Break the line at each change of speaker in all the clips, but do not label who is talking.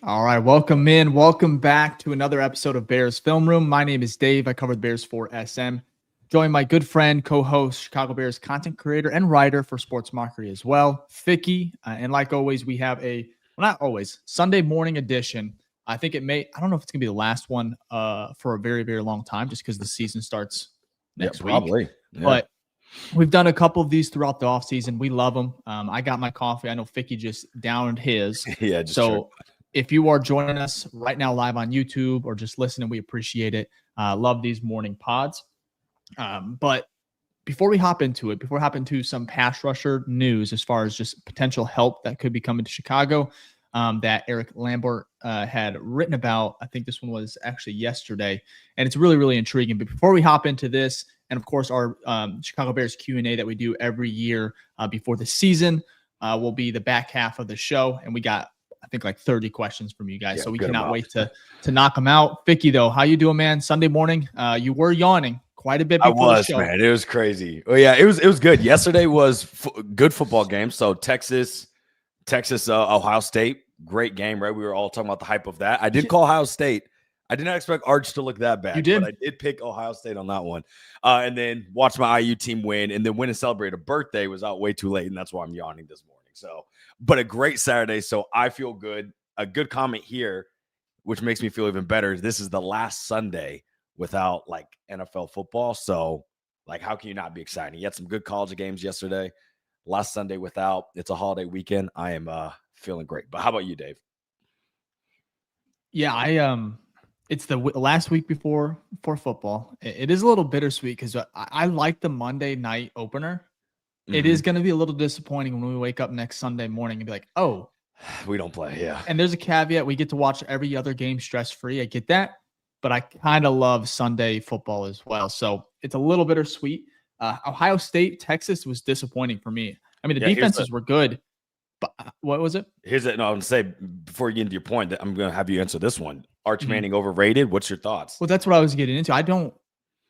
All right, welcome in. Welcome back to another episode of Bears Film Room. My name is Dave. I cover the Bears for SM. Joined my good friend, co-host, Chicago Bears content creator and writer for Sports Mockery as well, Ficky. And like always, we have not always, Sunday morning edition. I don't know if it's going to be the last one for a very, very long time just because the season starts next week.
Probably. Yeah.
But we've done a couple of these throughout the offseason. We love them. I got my coffee. I know Ficky just downed his.
Yeah,
if you are joining us right now live on YouTube or just listening, we appreciate it. Love these morning pods. But before we hop into some pass rusher news as far as just potential help that could be coming to Chicago that Eric Lambert had written about, I think this one was actually yesterday, and it's really, really intriguing. But before we hop into this, and of course our Chicago Bears Q&A that we do every year before the season will be the back half of the show, and we got I think like 30 questions from you guys. So we cannot wait to knock them out. Ficky, though, how you doing, man? Sunday morning, you were yawning quite a bit before the show.
Man. It was crazy. Oh, yeah, it was good. Yesterday was good football game. So Texas, Ohio State, great game, right? We were all talking about the hype of that. I did call Ohio State. I did not expect Arch to look that bad.
You did?
But I did pick Ohio State on that one. And then watch my IU team win. And then win and celebrate a birthday was out way too late. And that's why I'm yawning this morning. So, but a great Saturday. So I feel good. A good comment here, which makes me feel even better. This is the last Sunday without like NFL football. So like, how can you not be excited? You had some good college games yesterday. Last Sunday without, it's a holiday weekend. I am feeling great. But how about you, Dave?
Yeah, it's the last week before football. It is a little bittersweet because I like the Monday night opener. Mm-hmm. It is going to be a little disappointing when we wake up next Sunday morning and be like, oh,
we don't play. Yeah.
And there's a caveat. We get to watch every other game stress-free. I get that, but I kind of love Sunday football as well. So it's a little bittersweet. Ohio State, Texas was disappointing for me. I mean, the defenses were good, but what was it?
I was going to say, before you get into your point, I'm going to have you answer this one. Arch Manning overrated. What's your thoughts?
Well, that's what I was getting into.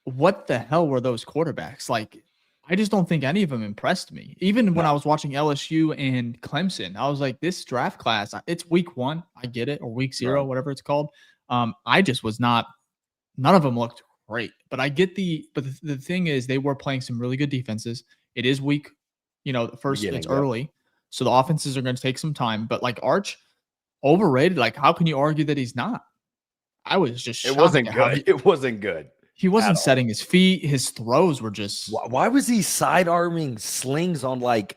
What the hell were those quarterbacks? Like, I just don't think any of them impressed me. Even when I was watching LSU and Clemson, I was like, this draft class, it's week 1. I get it. Or week 0, whatever it's called. I just was not, none of them looked great. But I get but the thing is, they were playing some really good defenses. It is week, it's early. So the offenses are going to take some time. But like Arch, overrated. Like, how can you argue that he's not? I was just shocked.
It wasn't good. It wasn't good.
He wasn't setting his feet. His throws were just.
Why was he side arming slings on easy?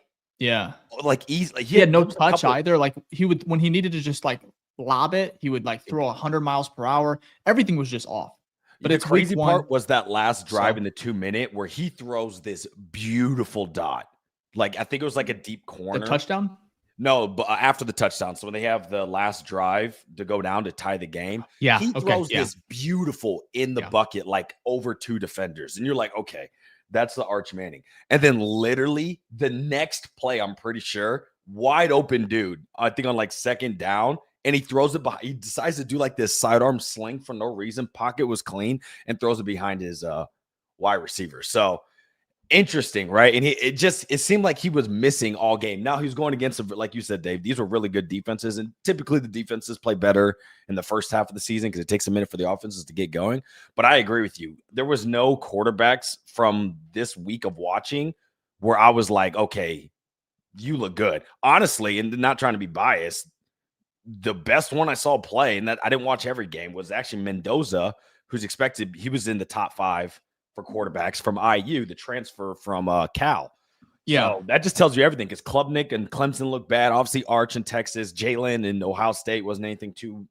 Like
he had no touch either. Like he would, when he needed to just like lob it, he would like throw 100 miles per hour. Everything was just off.
But the crazy part was that last drive in the 2-minute where he throws this beautiful dot. Like I think it was like a deep corner.
The touchdown?
No, but after the touchdown. So when they have the last drive to go down to tie the game, he throws this beautiful in the bucket, like over 2 defenders. And you're like, okay, that's the Arch Manning. And then literally the next play, I'm pretty sure, wide open dude, I think on like second down, and he throws it behind. He decides to do like this sidearm sling for no reason. Pocket was clean and throws it behind his wide receiver. So interesting, right? And it seemed like he was missing all game. Now he was going against, like you said, Dave, these were really good defenses, and typically the defenses play better in the first half of the season because it takes a minute for the offenses to get going. But I agree with you. There was no quarterbacks from this week of watching where I was like, okay, you look good. Honestly, and not trying to be biased, the best one I saw play, and that I didn't watch every game, was actually Mendoza, who's expected. He was in the top 5 for quarterbacks from IU, the transfer from Cal. Yeah, so that just tells you everything because Klubnik and Clemson look bad. Obviously, Arch in Texas, Jalen in Ohio State wasn't anything too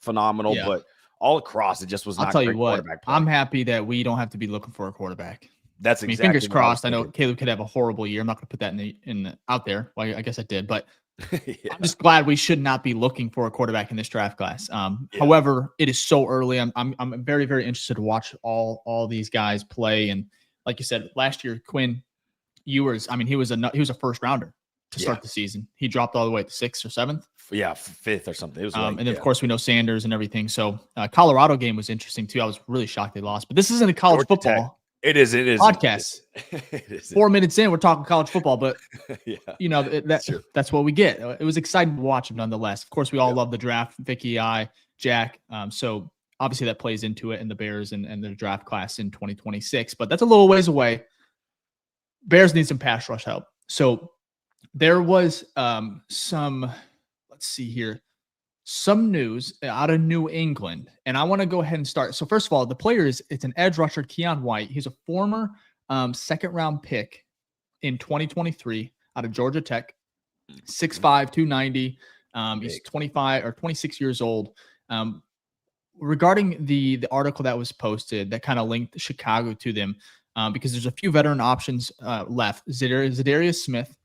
phenomenal, but all across, it just was not.
I'll tell you what, I'm happy that we don't have to be looking for a quarterback.
That's exactly.
Fingers crossed. I know Caleb could have a horrible year. I'm not going to put that out there. Well, I guess I did, but I'm just glad we should not be looking for a quarterback in this draft class. However, it is so early. I'm very, very interested to watch all these guys play. And like you said, last year, Quinn Ewers, he was a first rounder to start the season. He dropped all the way to 6th or 7th.
Yeah, 5th or something. It was
and then of course we know Sanders and everything. So Colorado game was interesting too. I was really shocked they lost. But this isn't a college football.
It is.
Podcast.
It is.
4 minutes in, we're talking college football, but
yeah,
that's what we get. It was exciting to watch him nonetheless. Of course, we all love the draft. Ficky, Jack. So obviously that plays into it in the Bears and the draft class in 2026. But that's a little ways away. Bears need some pass rush help. So there was some news out of New England, and I want to go ahead and start. So first of all, the player it's an edge rusher, Keion White. He's a former second-round pick in 2023 out of Georgia Tech, 6'5", 290. He's 25 or 26 years old. Regarding the article that was posted that kind of linked Chicago to them, because there's a few veteran options left. Zadarius Smith,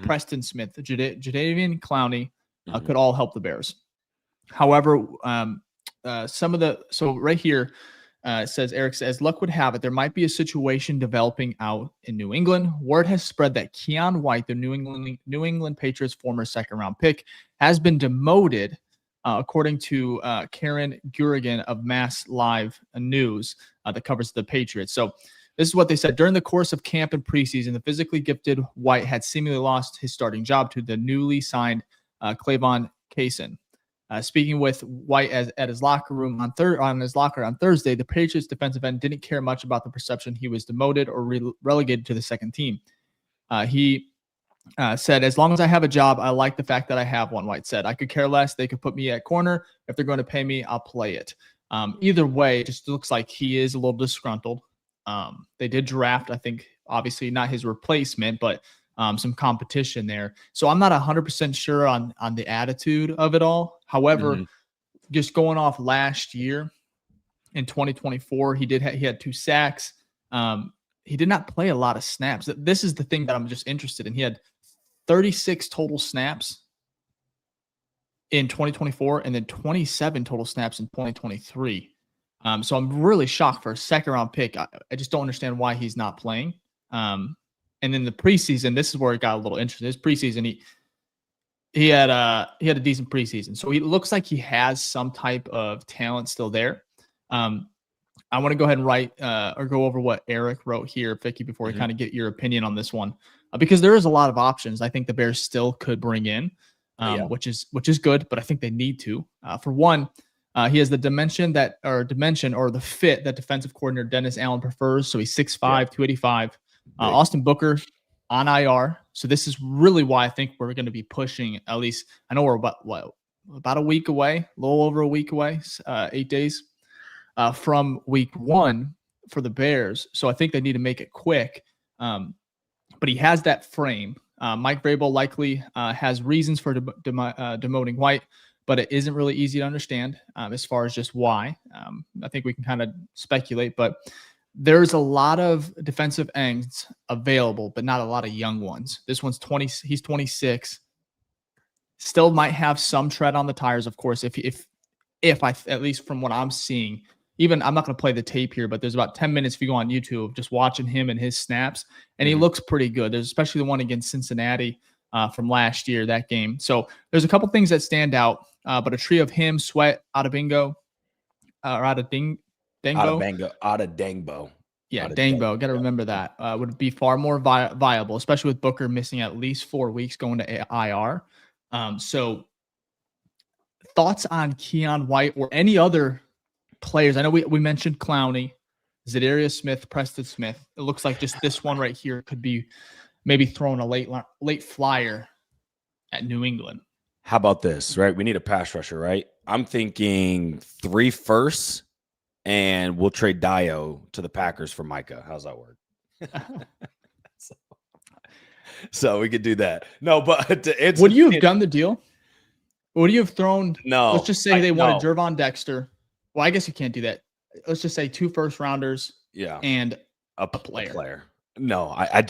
Preston Smith, Jadeveon Clowney could all help the Bears. However, so right here says, Eric says, luck would have it, there might be a situation developing out in New England. Word has spread that Keion White, the New England Patriots former second-round pick, has been demoted, according to Karen Gurigan of Mass Live News that covers the Patriots. So this is what they said. During the course of camp and preseason, the physically gifted White had seemingly lost his starting job to the newly signed Keion. Speaking with White at his locker room on Thursday, the Patriots defensive end didn't care much about the perception he was demoted or relegated to the second team. He said, as long as I have a job, I like the fact that I have one, White said. I could care less. They could put me at corner. If they're going to pay me, I'll play it. Either way, it just looks like he is a little disgruntled. They did draft, I think, obviously not his replacement, but some competition there. So I'm not 100% sure on the attitude of it all. However, just going off last year in 2024, he had 2 sacks. He did not play a lot of snaps. This is the thing that I'm just interested in. He had 36 total snaps in 2024 and then 27 total snaps in 2023. So I'm really shocked for a second-round pick. I just don't understand why he's not playing. And then the preseason, this is where it got a little interesting. This preseason, he had a decent preseason. So he looks like he has some type of talent still there. I want to go ahead and write or go over what Eric wrote here, Ficky, before we kind of get your opinion on this one, because there is a lot of options I think the Bears still could bring in, which is good, but I think they need to. For one, he has the dimension or the fit that defensive coordinator Dennis Allen prefers. So he's 6'5", 285. Austin Booker on IR. So this is really why I think we're going to be pushing, at least, I know we're about a week away, a little over a week away, 8 days from week 1 for the Bears. So I think they need to make it quick. But he has that frame. Mike Vrabel likely has reasons for demoting White, but it isn't really easy to understand as far as just why. I think we can kind of speculate, but there's a lot of defensive ends available, but not a lot of young ones. This one's 20. He's 26. Still might have some tread on the tires, of course, if I, at least from what I'm seeing, even I'm not going to play the tape here, but there's about 10 minutes if you go on YouTube, just watching him and his snaps, and he looks pretty good. There's especially the one against Cincinnati from last year, that game. So there's a couple things that stand out, but a trio of him, Sweat, Adebingo, or Adedingbo. Yeah, Dangbo. Got to remember that. Would be far more viable, especially with Booker missing at least 4 weeks going to IR. So thoughts on Keion White or any other players? I know we mentioned Clowney, Zadarius Smith, Preston Smith. It looks like just this one right here could be maybe throwing a late flyer at New England.
How about this, right? We need a pass rusher, right? I'm thinking 3 firsts, and we'll trade Dio to the Packers for Micah. How's that work? So we could do that. No, but
would you have done the deal? Would you have thrown?
No.
Let's just say they wanted Jervon Dexter. Well, I guess you can't do that. Let's just say 2 first rounders.
Yeah.
And a player.
No, I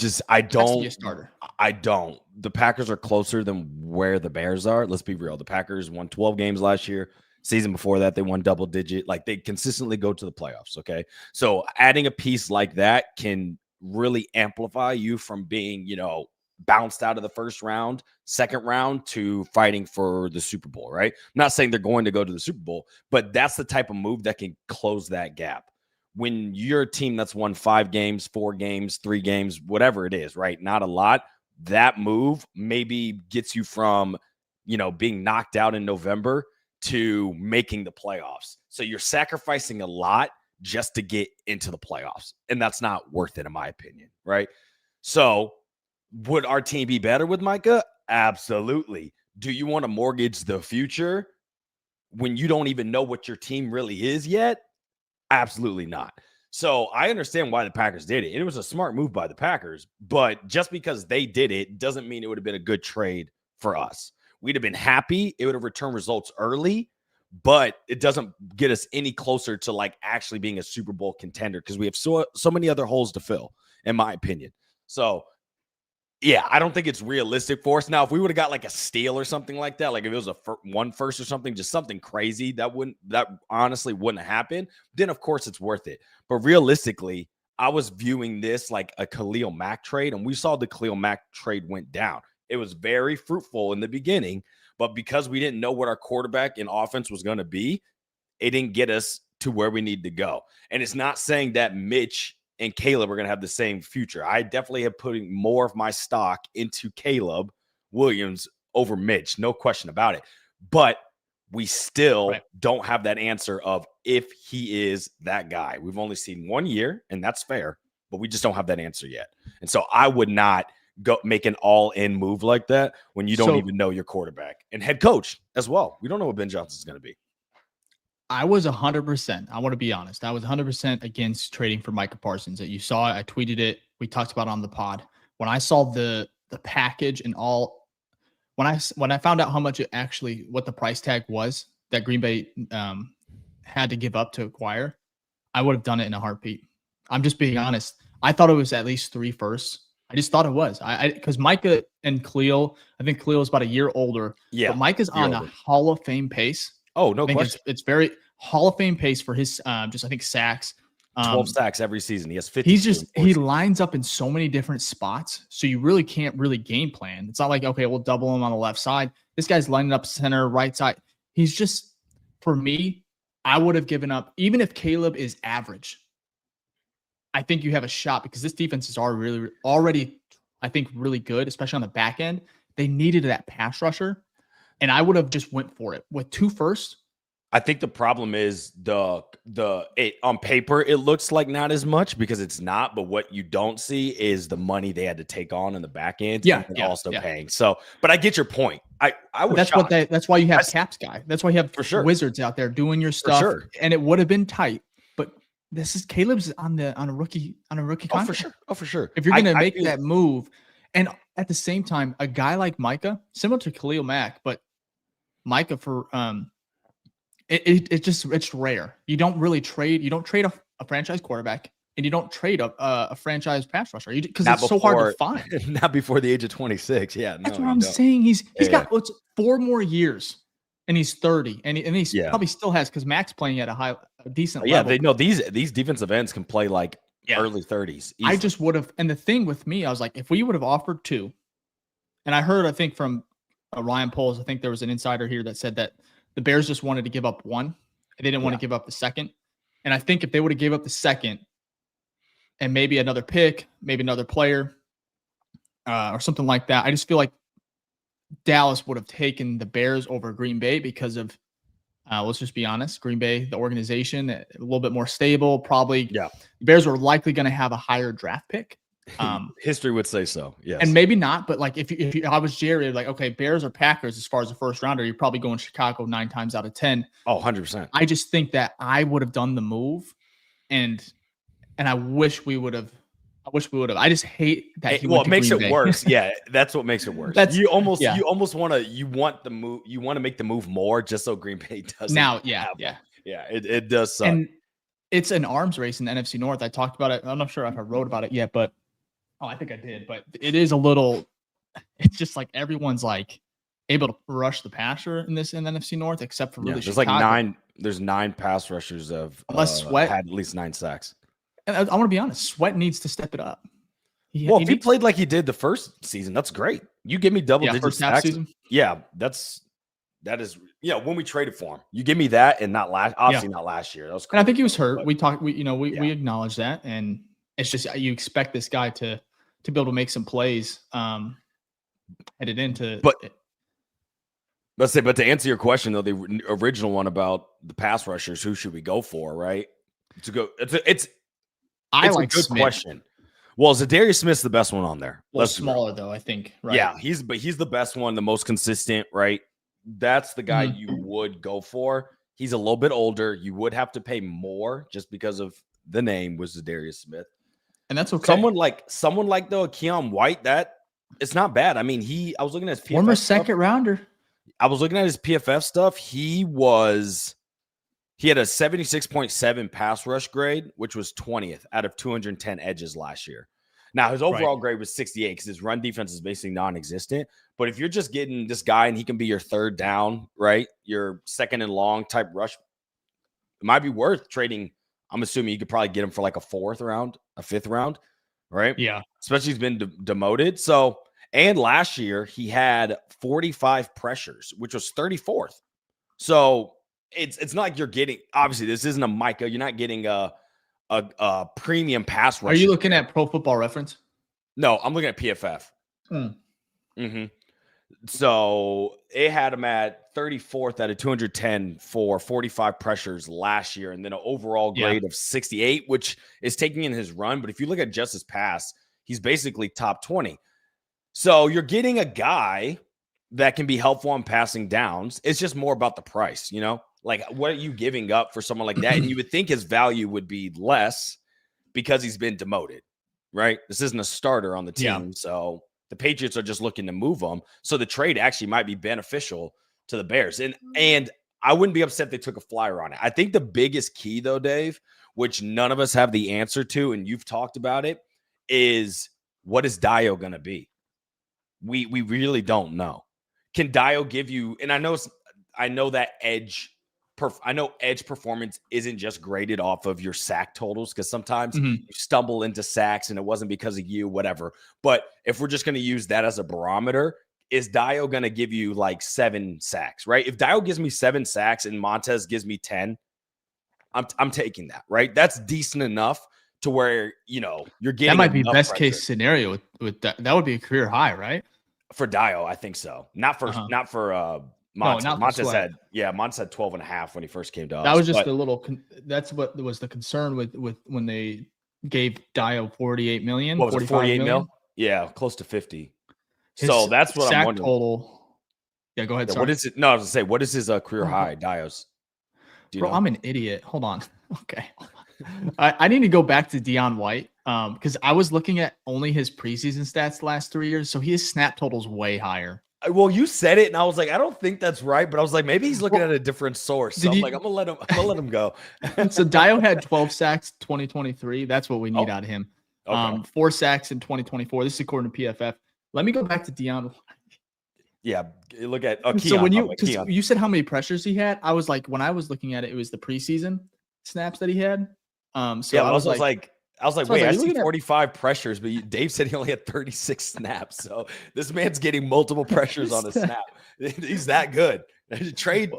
don't.
Be a starter.
I don't. The Packers are closer than where the Bears are. Let's be real. The Packers won 12 games last year. Season before that, they won double digit. Like, they consistently go to the playoffs. Okay. So adding a piece like that can really amplify you from being, bounced out of the first round, second round, to fighting for the Super Bowl, right? I'm not saying they're going to go to the Super Bowl, but that's the type of move that can close that gap. when you're a team that's won 5 games, 4 games, 3 games, whatever it is, right? Not a lot. That move maybe gets you from, being knocked out in November to making the playoffs. So you're sacrificing a lot just to get into the playoffs. And that's not worth it, in my opinion, right? So would our team be better with Micah? Absolutely. Do you want to mortgage the future when you don't even know what your team really is yet? Absolutely not. So I understand why the Packers did it. It was a smart move by the Packers, but just because they did it doesn't mean it would have been a good trade for us. We'd have been happy. It would have returned results early, but it doesn't get us any closer to like actually being a Super Bowl contender because we have so many other holes to fill, in my opinion. So yeah, I don't think it's realistic for us. Now, if we would have got like a steal or something like that, like if it was a 1 first or something, just something crazy, that honestly wouldn't happen, then of course it's worth it. But realistically, I was viewing this like a Khalil Mack trade, and we saw the Khalil Mack trade went down. It was very fruitful in the beginning, but because we didn't know what our quarterback and offense was going to be, it didn't get us to where we need to go. And it's not saying that Mitch and Caleb are going to have the same future. I definitely have putting more of my stock into Caleb Williams over Mitch, no question about it. But we still don't have that answer of if he is that guy. We've only seen 1 year, and that's fair, but we just don't have that answer yet. And so I would not go make an all-in move like that when you don't even know your quarterback and head coach as well. We don't know what Ben Johnson is going to be.
I was 100%. I want to be honest. I was 100% against trading for Micah Parsons. That you saw it. I tweeted it. We talked about it on the pod. When I saw the package and all, when I found out how much it actually, what the price tag was that Green Bay had to give up to acquire, I would have done it in a heartbeat. I'm just being honest. I thought it was at least 3 firsts. I just thought it was. Because Micah and Khalil, I think Khalil is about a year older. Yeah, but Micah's on a Hall of Fame pace.
Oh, no question.
It's very Hall of Fame pace for his I think sacks.
12 sacks every season. He has 50.
He lines up in so many different spots, so you really can't really game plan. It's not like, okay, we'll double him on the left side. This guy's lining up center, right side. He's just, for me, I would have given up, even if Caleb is average. I think you have a shot because this defense is already, I think, really good, especially on the back end. They needed that pass rusher, and I would have just went for it with 2 firsts.
I think the problem is on paper it looks like not as much because it's not, but what you don't see is the money they had to take on in the back end. Paying. So, but I get your point. I was shocked.
That's why you have Caps guy. That's why you have Wizards out there doing your stuff. And it would have been tight, but this is Caleb's on a rookie contract.
Oh, for sure.
If you're going to make that move, and at the same time, a guy like Micah, similar to Khalil Mack, but Micah for It's rare. You don't really trade. You don't trade a franchise quarterback, and you don't trade a franchise pass rusher because it's so hard to find.
Not before the age of 26. Yeah,
that's what I'm saying. He's got 4 more years, and he's 30, and he's probably still has because Mac's playing at a decent level.
They know these defensive ends can play like early 30s. Easily.
I just would have. And the thing with me, I was like, if we would have offered 2, and I heard, I think from Ryan Poles, I think there was an insider here that said that the Bears just wanted to give up 1, and they didn't want to give up the second. And I think if they would have gave up the second and maybe another pick, maybe another player or something like that, I just feel like Dallas would have taken the Bears over Green Bay because of, let's just be honest, Green Bay, the organization, a little bit more stable. Probably the Bears were likely going to have a higher draft pick.
History would say so, yes.
And maybe not, but like if I was Jerry, like, okay, Bears or Packers as far as the first rounder, you're probably going Chicago 9 times out of 10.
Oh, 100%.
I just think that I would have done the move, and I wish we would have. I just hate that.
It makes it worse. Yeah, that's what makes it worse. You want to make the move more just so Green Bay doesn't.
Now,
it does suck.
And it's an arms race in the NFC North. I talked about it. I'm not sure if I wrote about it yet, but I think I did. But it is a little. It's just like everyone's like able to rush the passer in the NFC North, except for really
there's
Chicago.
Like 9. There's 9 pass rushers
unless Sweat
had at least 9 sacks.
And I want to be honest, Sweat needs to step it up.
If he played like he did the first season, that's great. You give me double-digit sacks.
Season?
Yeah, that is Yeah, when we traded for him, you give me that, and not last year. That was
and I think he was hurt. We talked. We acknowledge that, and it's just you expect this guy to be able to make some plays headed into.
But to answer your question though, the original one about the pass rushers, who should we go for? Right? It's a good question. Well, Zadarius Smith's the best one on there.
Well, smaller though, I think. Right?
Yeah, he's the best one, the most consistent. Right? That's the guy you would go for. He's a little bit older. You would have to pay more just because of the name was Zadarius Smith.
And that's okay.
Someone like though Keion White, that it's not bad. I mean, I was looking at his PFF
former second rounder.
I was looking at his PFF stuff. He had a 76.7 pass rush grade, which was 20th out of 210 edges last year. Now, his overall grade was 68 because his run defense is basically non-existent. But if you're just getting this guy and he can be your third down, right, your second and long type rush, it might be worth trading. I'm assuming you could probably get him for like a 4th round, a 5th round, right?
Yeah.
Especially he's been demoted. So, and last year he had 45 pressures, which was 34th. So it's not like you're getting, obviously this isn't a Micah. You're not getting a premium pass rusher.
Are you looking at Pro Football Reference?
No, I'm looking at PFF. So it had him at 34th out of 210 for 45 pressures last year, and then an overall grade of 68, which is taking in his run. But if you look at just his pass, he's basically top 20. So you're getting a guy that can be helpful on passing downs. It's just more about the price, you know? Like, what are you giving up for someone like that? And you would think his value would be less because he's been demoted, right? This isn't a starter on the team. So the Patriots are just looking to move him. So the trade actually might be beneficial to the Bears. And I wouldn't be upset if they took a flyer on it. I think the biggest key, though, Dave, which none of us have the answer to, and you've talked about it, is what is Dio going to be? We really don't know. Can Dio give you, and I know that edge performance isn't just graded off of your sack totals, because sometimes you stumble into sacks and it wasn't because of you, whatever. But if we're just going to use that as a barometer, is Dio going to give you like 7 sacks, right? If Dio gives me 7 sacks and Montez gives me 10, I'm taking that, right? That's decent enough to where, you're getting.
That might be best case scenario with that. That would be a career high, right?
For Dio, I think so. Not for Montez.
No,
Montez had 12.5 when he first came to us.
That was just that's what was the concern with when they gave Dio 48 million.
What was it, 48 mil? Yeah, close to 50. So that's what I'm wondering.
Total. Yeah, go ahead.
Yeah, what is it? No, I was gonna say, what is his career high, Dio's?
Bro, I'm an idiot. Hold on. Okay. I need to go back to Deion White because I was looking at only his preseason stats the last 3 years. So his snap total's way higher.
Well, you said it, and I was like, I don't think that's right, but I was like, maybe he's looking at a different source. So I'm gonna let him go.
So Dio had 12 sacks 2023. That's what we need out of him. Okay. 4 sacks in 2024. This is according to PFF. Let me go back to Deion.
Yeah, look at Keion.
So when you said how many pressures he had, I was like, when I was looking at it, it was the preseason snaps that he had. So
I was like, wait, I see 45 pressures, but Dave said he only had 36 snaps. So this man's getting multiple pressures on a snap. He's that good. Trade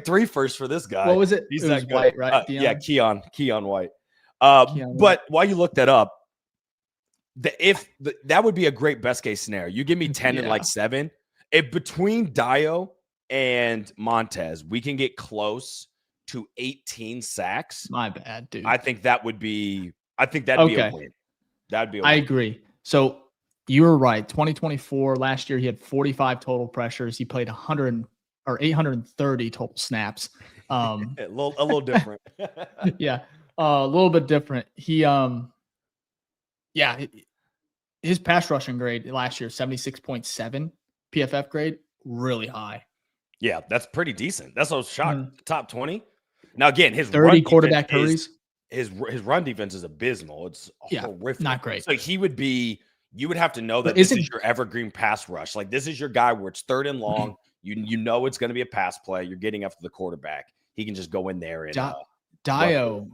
3 first for this guy.
What was it?
He's
it
that
was
good.
White, right?
Keion White. But while you look that up, that would be a great best case scenario. You give me 10 and like 7. If between Dio and Montez, we can get close to 18 sacks.
My bad, dude.
I think that'd be a win. That'd be a win.
I agree. So you were right. 2024, last year, he had 45 total pressures. He played 830 total snaps.
A little different.
Yeah. A little bit different. He, his pass rushing grade last year, 76.7 PFF grade, really high.
Yeah, that's pretty decent. That's what I was shocked. Top 20. Now again, his
30 quarterback hurries.
His run defense is abysmal. It's horrific.
Not great.
So you would have to know that this is your evergreen pass rush. Like this is your guy where it's 3rd and long. You know it's going to be a pass play. You're getting after the quarterback. He can just go in there and
Dio.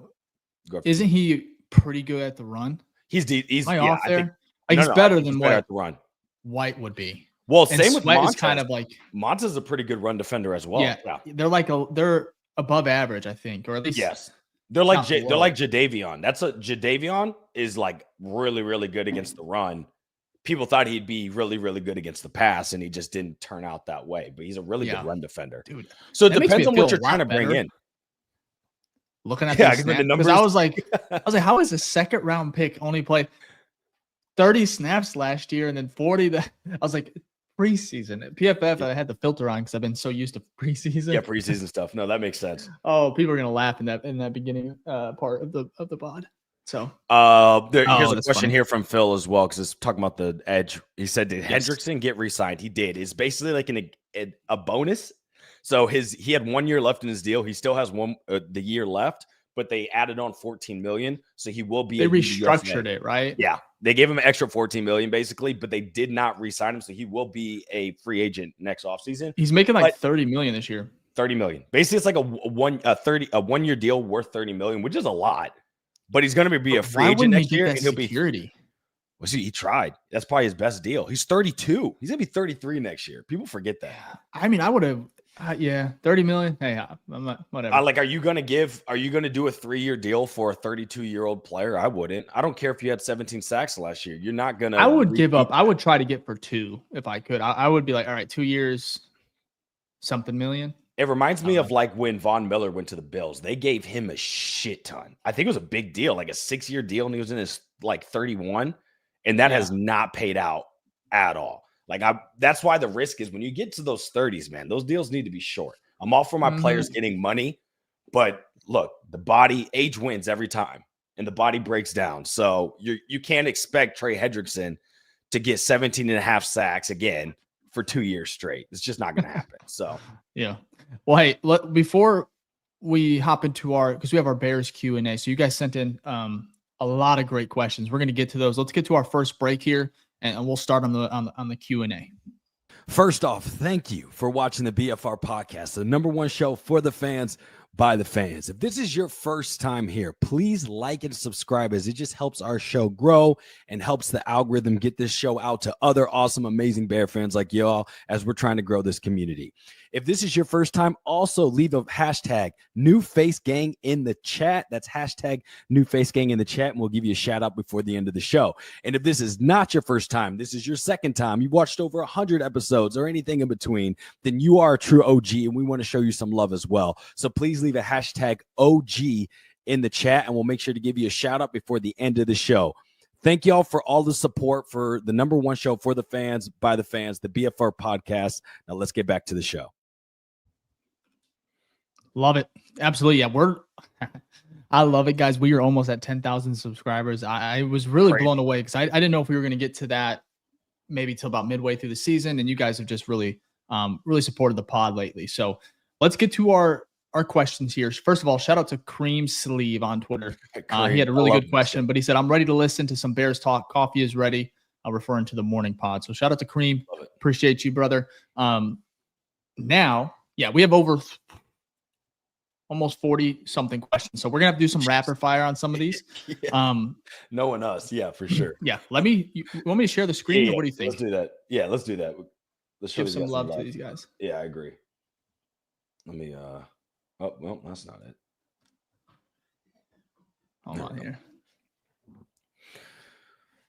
Isn't he pretty good at the run?
He's
Am I off there? He's better than what
at the run.
White would be.
Well, same with
Sweat is kind of like
Monta's a pretty good run defender as well.
Yeah. They're above average, I think, or at least
yes. They're like Jadeveon. Jadeveon is like really, really good against the run. People thought he'd be really, really good against the pass, and he just didn't turn out that way. But he's a really good run defender.
Dude,
so it depends on what you're trying to bring in.
Looking at the numbers, I was like, how is a second round pick only played 30 snaps last year and then 40? I was like, preseason at PFF. I had the filter on because I've been so used to preseason.
Yeah, preseason stuff. No, that makes sense.
Oh, people are gonna laugh in that beginning part of the pod. So,
here's a question here from Phil as well because it's talking about the edge. He said, "Did Hendrickson get re-signed?" He did. It's basically like a bonus. So he had 1 year left in his deal. He still has the year left, but they added on $14 million, so he will be.
They restructured it, right?
Yeah, they gave him an extra $14 million basically, but they did not re-sign him, so he will be a free agent next offseason.
He's making like $30 million this year.
$30 million. Basically, it's like a 1 year deal worth $30 million, which is a lot. But he's going to be a free agent next year, and he'll be security. Well, see, he tried. That's probably his best deal. He's 32. He's going to be 33 next year. People forget that.
I mean, I would have. 30 million. Hey, I'm not, whatever.
Are you going to do a 3-year deal for a 32-year-old player? I wouldn't. I don't care if you had 17 sacks last year. You're not going to.
I would give up. I would try to get for 2 if I could. I would be like, all right, 2 years, something million.
It reminds me of like when Von Miller went to the Bills. They gave him a shit ton. I think it was a big deal, like a 6-year deal, and he was in his like 31, and that has not paid out at all. Like that's why the risk is when you get to those 30s, man, those deals need to be short. I'm all for my players getting money, but look, age wins every time, and the body breaks down. So you can't expect Trey Hendrickson to get 17 and a half sacks again for 2 years straight. It's just not going to happen. So
yeah. Well, hey, before we hop into because we have our Bears Q&A, so you guys sent in a lot of great questions. We're going to get to those. Let's get to our first break here. And we'll start on the Q&A.
First off, thank you for watching the BFR podcast, the #1 show for the fans by the fans. If this is your first time here, please like and subscribe, as it just helps our show grow and helps the algorithm get this show out to other awesome, amazing Bear fans like y'all as we're trying to grow this community. If this is your first time, also leave a hashtag #NewFaceGang in the chat. That's hashtag #NewFaceGang in the chat, and we'll give you a shout out before the end of the show. And if this is not your first time, this is your second time, you watched over 100 episodes or anything in between, then you are a true OG, and we want to show you some love as well. So please leave a hashtag OG in the chat, and we'll make sure to give you a shout out before the end of the show. Thank y'all for all the support for the #1 show for the fans by the fans, the BFR podcast. Now let's get back to the show.
Love it. Absolutely. Yeah, I love it, guys. We are almost at 10,000 subscribers. I was really blown away because I didn't know if we were going to get to that maybe till about midway through the season. And you guys have just really supported the pod lately. So let's get to our questions here. First of all, shout out to Cream Sleeve on Twitter. He had a really good question, but he said, I'm ready to listen to some Bears talk. Coffee is ready. Referring to the morning pod. So shout out to Cream. Appreciate you, brother. Now, we have over almost 40 something questions. So we're gonna have to do some rapid fire on some of these.
Knowing us. Yeah, for sure.
Yeah. You want me to share the screen or what do you think?
Let's do that. Yeah, let's do that. Let's
give some love to these guys.
Yeah, I agree. Let me, oh, well, that's not it.
Hold on here.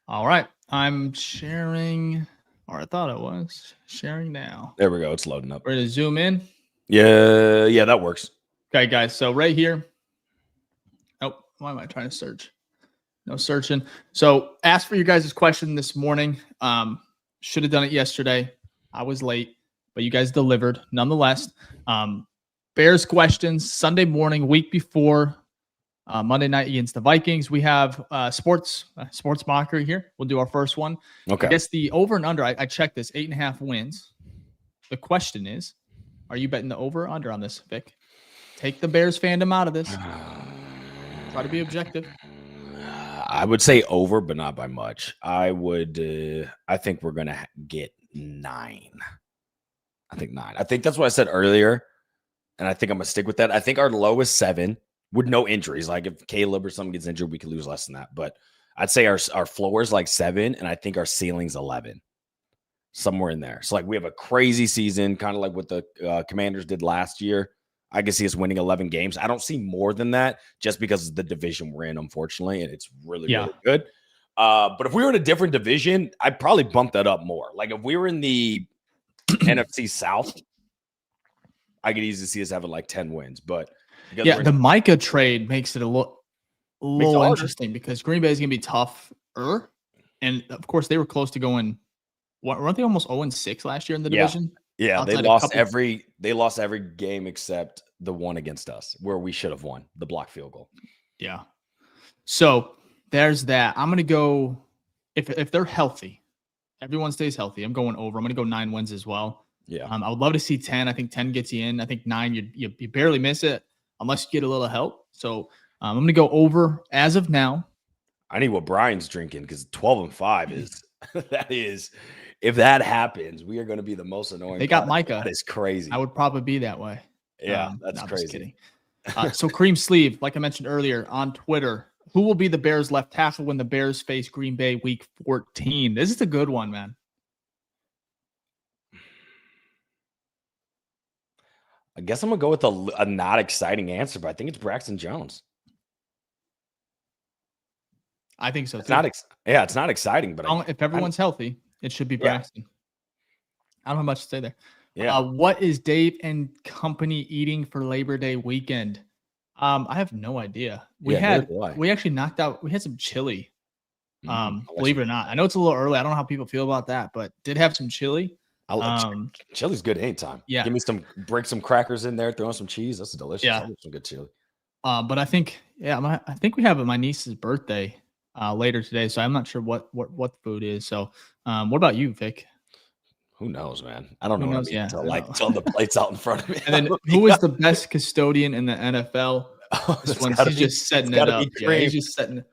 All right. I'm sharing, or I thought it was sharing now.
There we go. It's loading up.
Ready to zoom in?
Yeah, that works.
Okay, guys. So right here. Oh, why am I trying to search? No searching. So asked for you guys' question this morning. Should have done it yesterday. I was late, but you guys delivered nonetheless. Bears questions Sunday morning, week before Monday night against the Vikings. We have sports mockery here. We'll do our first one.
Okay.
I guess the over and under, I checked this, 8.5 wins. The question is, are you betting the over or under on this, Vic? Take the Bears fandom out of this. Try to be objective.
I would say over, but not by much. I think we're going to get 9. I think 9. I think that's what I said earlier, and I think I'm going to stick with that. I think our low is 7 with no injuries. Like if Caleb or something gets injured, we could lose less than that. But I'd say our floor is like 7, and I think our ceiling's 11. somewhere in there. So like we have a crazy season, kind of like what the Commanders did last year. I can see us winning 11 games. I don't see more than that just because of the division we're in, unfortunately, and it's really, really good. But if we were in a different division, I'd probably bump that up more. Like if we were in the NFC South, I could easily see us having like 10 wins. But
the Micah trade makes it a little interesting because Green Bay is going to be tougher. And of course, they were close to going. Weren't they almost 0-6 last year in the division?
Yeah, they lost every game except the one against us where we should have won the block field goal.
Yeah. So there's that. I'm gonna go if they're healthy, everyone stays healthy. I'm going over. I'm gonna go 9 wins as well.
Yeah.
I would love to see 10. I think 10 gets you in. I think 9 you barely miss it unless you get a little help. So I'm gonna go over as of now.
I need what Brian's drinking because 12-5 is that is. If that happens, we are going to be the most annoying.
They got Micah.
That is crazy.
I would probably be that way.
Yeah, that's crazy.
Just kidding. So Cream Sleeve, like I mentioned earlier on Twitter, who will be the Bears left tackle when the Bears face Green Bay week 14? This is a good one, man.
I guess I'm going to go with a not exciting answer, but I think it's Braxton Jones.
I think so, too.
It's not exciting, but
if everyone's healthy, it should be Braxton. I don't have much to say there.
Yeah.
What is Dave and company eating for Labor Day weekend? I have no idea. We actually knocked out. We had some chili. Believe it or not, I know it's a little early. I don't know how people feel about that, but did have some chili.
I love chili's good anytime.
Yeah.
Give me break some crackers in there, throw in some cheese. That's delicious.
Yeah.
I love some good chili.
But I think we have my niece's birthday later today, so I'm not sure what the food is. So what about you, Vic?
Who knows, man? I don't know. Until the plate's out in front of me.
And then who is the best custodian in the NFL? This one's just setting it up. Yeah, he's just setting it.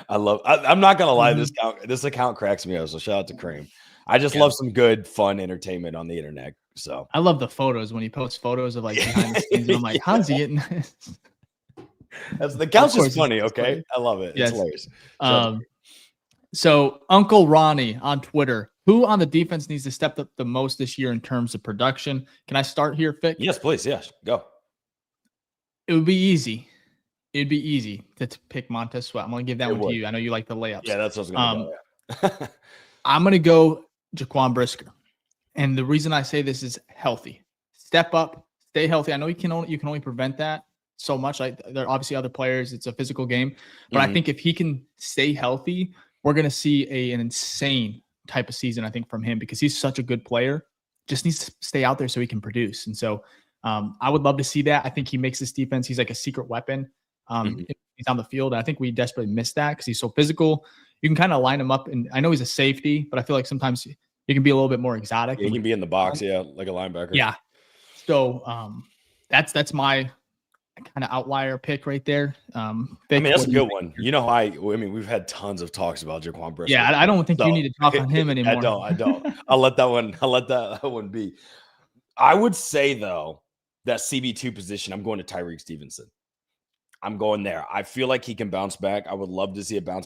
I'm not gonna lie, this account cracks me up. So shout out to Cream. I just love some good, fun entertainment on the internet. So
I love the photos when he posts photos of like behind the scenes. And I'm like, how's he getting this?
The couch is funny, okay? I love it. Yes. It's hilarious.
So Uncle Ronnie on Twitter, who on the defense needs to step up the most this year in terms of production? Can I start here, Fick?
Yes, please. Yes, go.
It would be easy. It'd be easy to pick Montez Sweat. I'm going to give that one to you. I know you like the layups.
Yeah, that's what I was going to go.
I'm going to go Jaquan Brisker. And the reason I say this is healthy. Step up, stay healthy. I know you can only prevent that so much. Like there are obviously other players. It's a physical game. But I think if he can stay healthy, we're going to see an insane type of season, I think, from him because he's such a good player. Just needs to stay out there so he can produce. And so I would love to see that. I think he makes this defense. He's like a secret weapon. He's on the field. And I think we desperately miss that because he's so physical. You can kind of line him up. And I know he's a safety, but I feel like sometimes he can be a little bit more exotic.
Yeah, he can be in the box, like a linebacker.
Yeah. So that's my kind of outlier pick right there.
That's a good one. You know, we've had tons of talks about Jaquan Brisker.
Yeah, I don't think you need to talk on him anymore.
I don't. I'll let that one be. I would say though that CB2 position, I'm going to Tyreek Stevenson. I'm going there. I feel like he can bounce back. I would love to see a bounce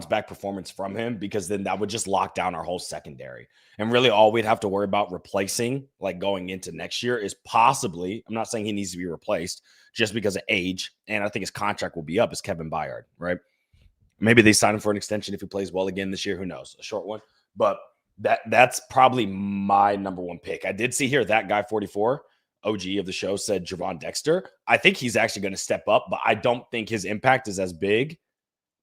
back performance from him because then that would just lock down our whole secondary. And really all we'd have to worry about replacing like going into next year is possibly, I'm not saying he needs to be replaced just because of age. And I think his contract will be up is Kevin Byard, right? Maybe they sign him for an extension if he plays well again this year. Who knows? A short one. But that's probably my number one pick. I did see here that guy 44, OG of the show, said Javon Dexter. I think he's actually going to step up, but I don't think his impact is as big.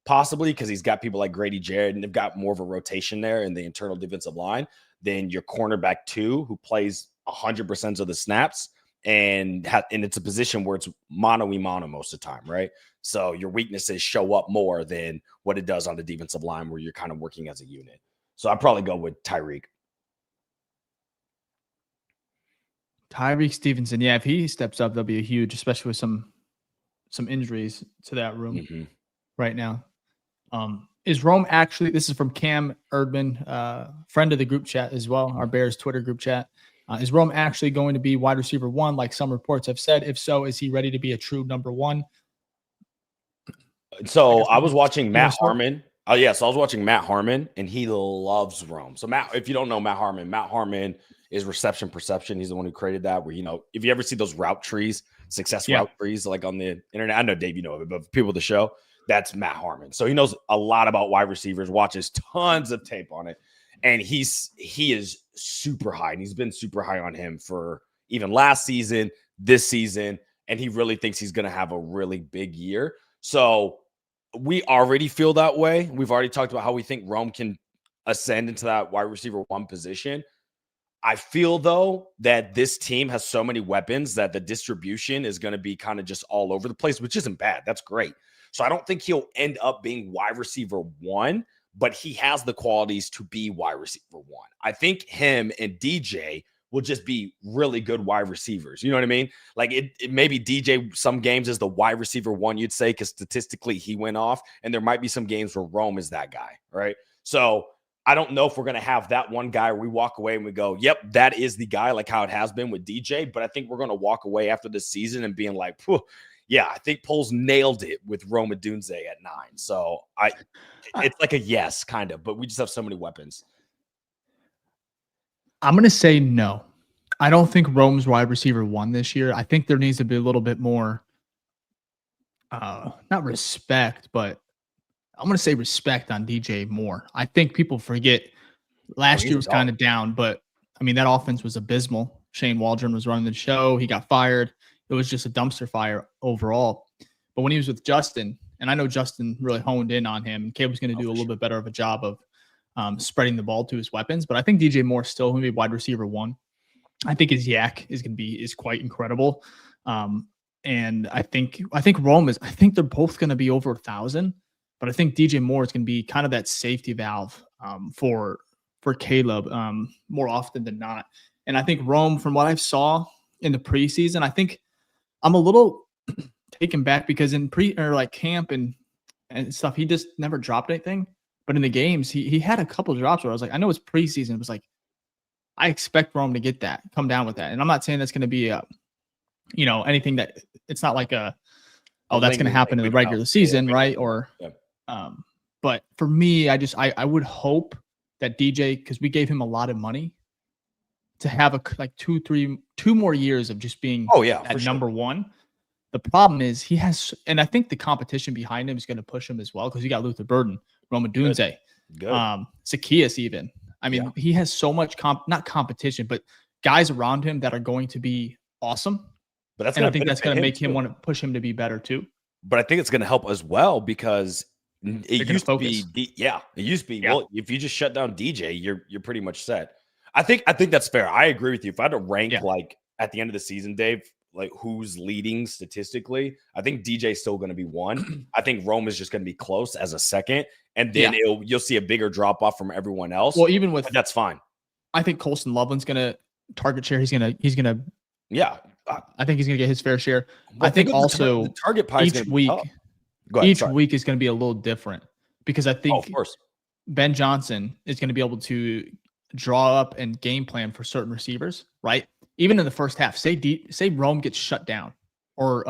Possibly because he's got people like Grady Jarrett and they've got more of a rotation there in the internal defensive line than your cornerback 2 who plays 100% of the snaps and it's a position where it's mano-a-mano most of the time, right? So your weaknesses show up more than what it does on the defensive line where you're kind of working as a unit. So I'd probably go with Tyreek
Stevenson. Yeah, if he steps up, that'll be a huge, especially with some injuries to that room right now. Is Rome actually, this is from Cam Erdman, friend of the group chat as well, our Bears Twitter group chat. Is Rome actually going to be wide receiver 1 like some reports have said? If so, is he ready to be a true number 1?
So I was watching Matt Harmon. Oh, yeah. So I was watching Matt Harmon, and he loves Rome. So, if you don't know Matt Harmon is reception perception. He's the one who created that, where, if you ever see those route trees, route trees, like on the internet, I know, Dave, you know it, but people at the show, that's Matt Harmon. So he knows a lot about wide receivers, watches tons of tape on it. And he is super high, and he's been super high on him for even last season, this season, and he really thinks he's going to have a really big year. So we already feel that way. We've already talked about how we think Rome can ascend into that wide receiver 1 position. I feel, though, that this team has so many weapons that the distribution is going to be kind of just all over the place, which isn't bad. That's great. So I don't think he'll end up being wide receiver 1, but he has the qualities to be wide receiver 1. I think him and DJ will just be really good wide receivers. You know what I mean? Like it maybe DJ some games is the wide receiver 1, you'd say, because statistically he went off, and there might be some games where Rome is that guy, right? So I don't know if we're going to have that one guy where we walk away and we go, yep, that is the guy, like how it has been with DJ. But I think we're going to walk away after this season and being like, yeah, I think Poles nailed it with Rome Odunze at 9. So it's like a yes, kind of, but we just have so many weapons.
I'm going to say no. I don't think Rome's wide receiver 1 this year. I think there needs to be a little bit more, not respect, but I'm going to say respect on DJ Moore. I think people forget last year was kind of down, but I mean, that offense was abysmal. Shane Waldron was running the show. He got fired. It was just a dumpster fire overall. But when he was with Justin, and I know Justin really honed in on him, and Caleb was going to do a little bit better of a job of spreading the ball to his weapons. But I think DJ Moore still going to be wide receiver 1. I think his yak is quite incredible. And I think Rome is, I think they're both going to be over 1,000, but I think DJ Moore is going to be kind of that safety valve for Caleb more often than not. And I think Rome, from what I saw in the preseason, I think I'm a little taken back because in camp and stuff, he just never dropped anything. But in the games, he had a couple of drops where I was like, I know it's preseason. It was like, I expect Rome to get that, come down with that. And I'm not saying that's going to be anything that it's not like that's going to happen in the regular season, right? Or, but for me, I would hope that DJ, because we gave him a lot of money, to have two more years of just being at number 1. The problem is he has, and I think the competition behind him is going to push him as well, because you got Luther Burden, Rome Odunze, Zacchaeus even. I mean, he has so much not competition, but guys around him that are going to be awesome. But I think that's going to make him want to push him to be better too.
But I think it's going to help as well, because it used to be, well, if you just shut down DJ, you're pretty much set. I think that's fair. I agree with you. If I had to rank like at the end of the season, Dave, like who's leading statistically, I think DJ's still going to be 1. I think Rome is just going to be close as a 2nd, and then you'll see a bigger drop off from everyone else.
Well, even with
that's fine.
I think Colston Loveland's going to target share. He's going to I think he's going to get his fair share. I think also
the target pie
each week is going to be a little different, because I think
of course
Ben Johnson is going to be able to draw up and game plan for certain receivers, right? Even in the first half, say Rome gets shut down, or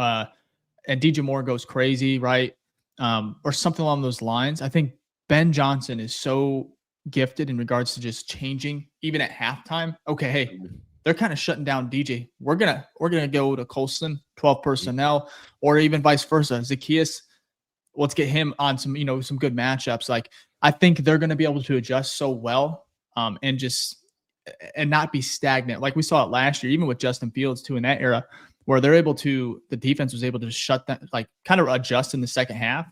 and DJ Moore goes crazy, right? Or something along those lines. I think Ben Johnson is so gifted in regards to just changing, even at halftime. Okay, hey, they're kind of shutting down DJ. We're gonna go to Colston, 12 personnel, or even vice versa. Zacchaeus, let's get him on some good matchups. Like, I think they're gonna be able to adjust so well, and not be stagnant. Like we saw it last year, even with Justin Fields too, in that era, where the defense was able to shut that, like kind of adjust in the second half,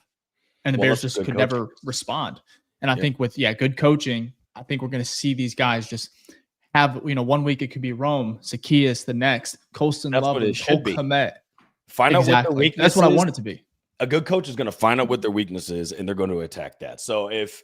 and the Bears just could never respond. And I think with good coaching, I think we're going to see these guys just have, 1 week it could be Rome, Zacchaeus, the next Colston Loveland, Cole Kmet.
Find out what their weakness is.
That's what I want it to be.
A good coach is going to find out what their weakness is, and they're going to attack that. So if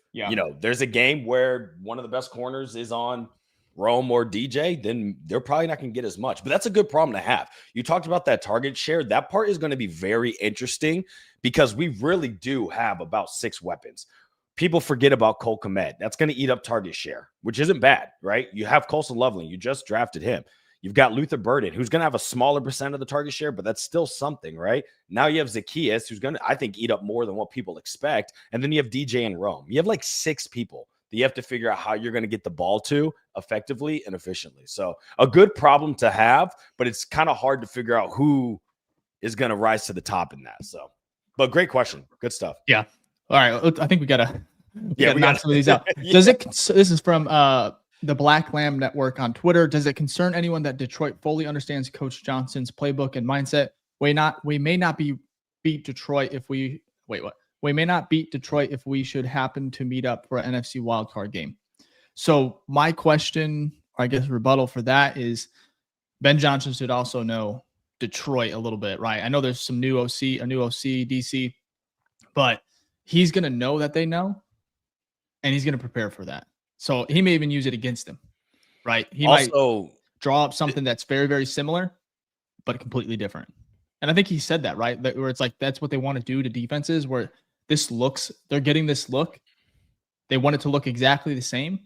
there's a game where one of the best corners is on Rome or DJ, then they're probably not going to get as much. But that's a good problem to have. You talked about that target share. That part is going to be very interesting, because we really do have about 6 weapons. People forget about Cole Kmet. That's going to eat up target share, which isn't bad, right? You have Colston Loveland. You just drafted him. You've got Luther Burden, who's going to have a smaller percent of the target share, but that's still something, right? Now you have Zacchaeus, who's going to, I think, eat up more than what people expect. And then you have DJ and Rome. You have like 6 people that you have to figure out how you're going to get the ball to effectively and efficiently. So a good problem to have, but it's kind of hard to figure out who is going to rise to the top in that. So, but great question. Good stuff.
Yeah. All right. I think we got to knock some of these out. Does it, this is from, the Black Lamb Network on Twitter. Does it concern anyone that Detroit fully understands Coach Johnson's playbook and mindset? We may not beat Detroit if we We may not beat Detroit if we should happen to meet up for an NFC wildcard game. So my question, or I guess rebuttal for that is Ben Johnson should also know Detroit a little bit, right? I know there's some new OC, DC, but he's going to know that they know, and he's going to prepare for that. So he may even use it against them, right? He also might draw up something that's very, very similar, but completely different. And I think he said that, right? Where it's like, that's what they want to do to defenses, where they're getting this look. They want it to look exactly the same,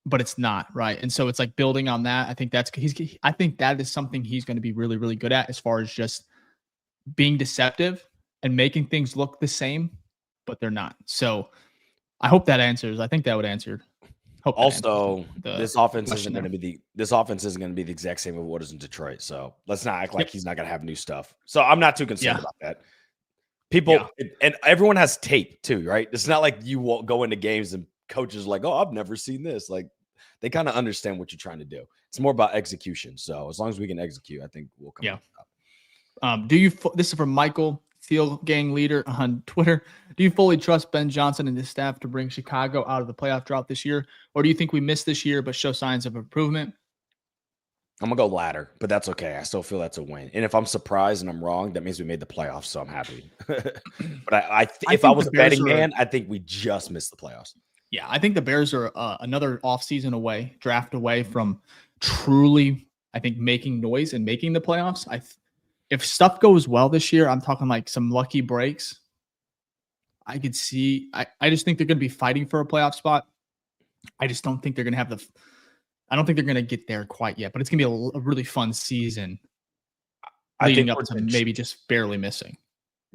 but it's not, right? And so it's like building on that. I think that is something he's going to be really, really good at, as far as just being deceptive and making things look the same, but they're not. So I hope that answers. I think that would answer.
Also, this offense isn't going to be the exact same of what is in Detroit. So let's not act like he's not going to have new stuff. So I'm not too concerned about that. People and everyone has tape too, right? It's not like you won't go into games and coaches are like, oh, I've never seen this. Like, they kind of understand what you're trying to do. It's more about execution. So as long as we can execute, I think we'll come up.
This is from Michael, Field Gang Leader on Twitter. Do you fully trust Ben Johnson and his staff to bring Chicago out of the playoff drought this year? Or do you think we missed this year but show signs of improvement?
I'm going to go latter, but that's okay. I still feel that's a win. And if I'm surprised and I'm wrong, that means we made the playoffs, so I'm happy. But if I was a betting man, I think we just missed the playoffs.
Yeah, I think the Bears are another offseason draft away from truly, I think, making noise and making the playoffs. If stuff goes well this year, I'm talking like some lucky breaks, I could see. I just think they're going to be fighting for a playoff spot. I just don't think they're going to have I don't think they're going to get there quite yet, but it's going to be a really fun season leading up to maybe just barely missing.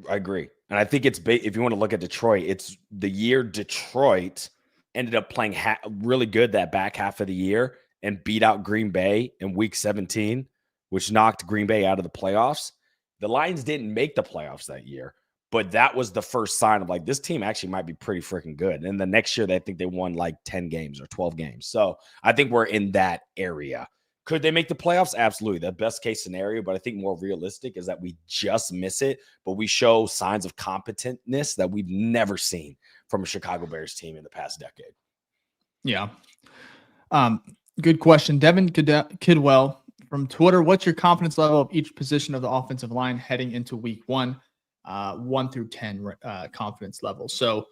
I agree. And I think if you want to look at Detroit, it's the year Detroit ended up playing really good that back half of the year and beat out Green Bay in week 17, which knocked Green Bay out of the playoffs. The Lions didn't make the playoffs that year, but that was the first sign of like, this team actually might be pretty freaking good. And the next year, I think they won like 10 games or 12 games. So I think we're in that area. Could they make the playoffs? Absolutely. The best case scenario, but I think more realistic is that we just miss it, but we show signs of competentness that we've never seen from a Chicago Bears team in the past decade.
Yeah. Good question. Devin Kidwell from Twitter. What's your confidence level of each position of the offensive line heading into week 1? 1 through 10 confidence level. So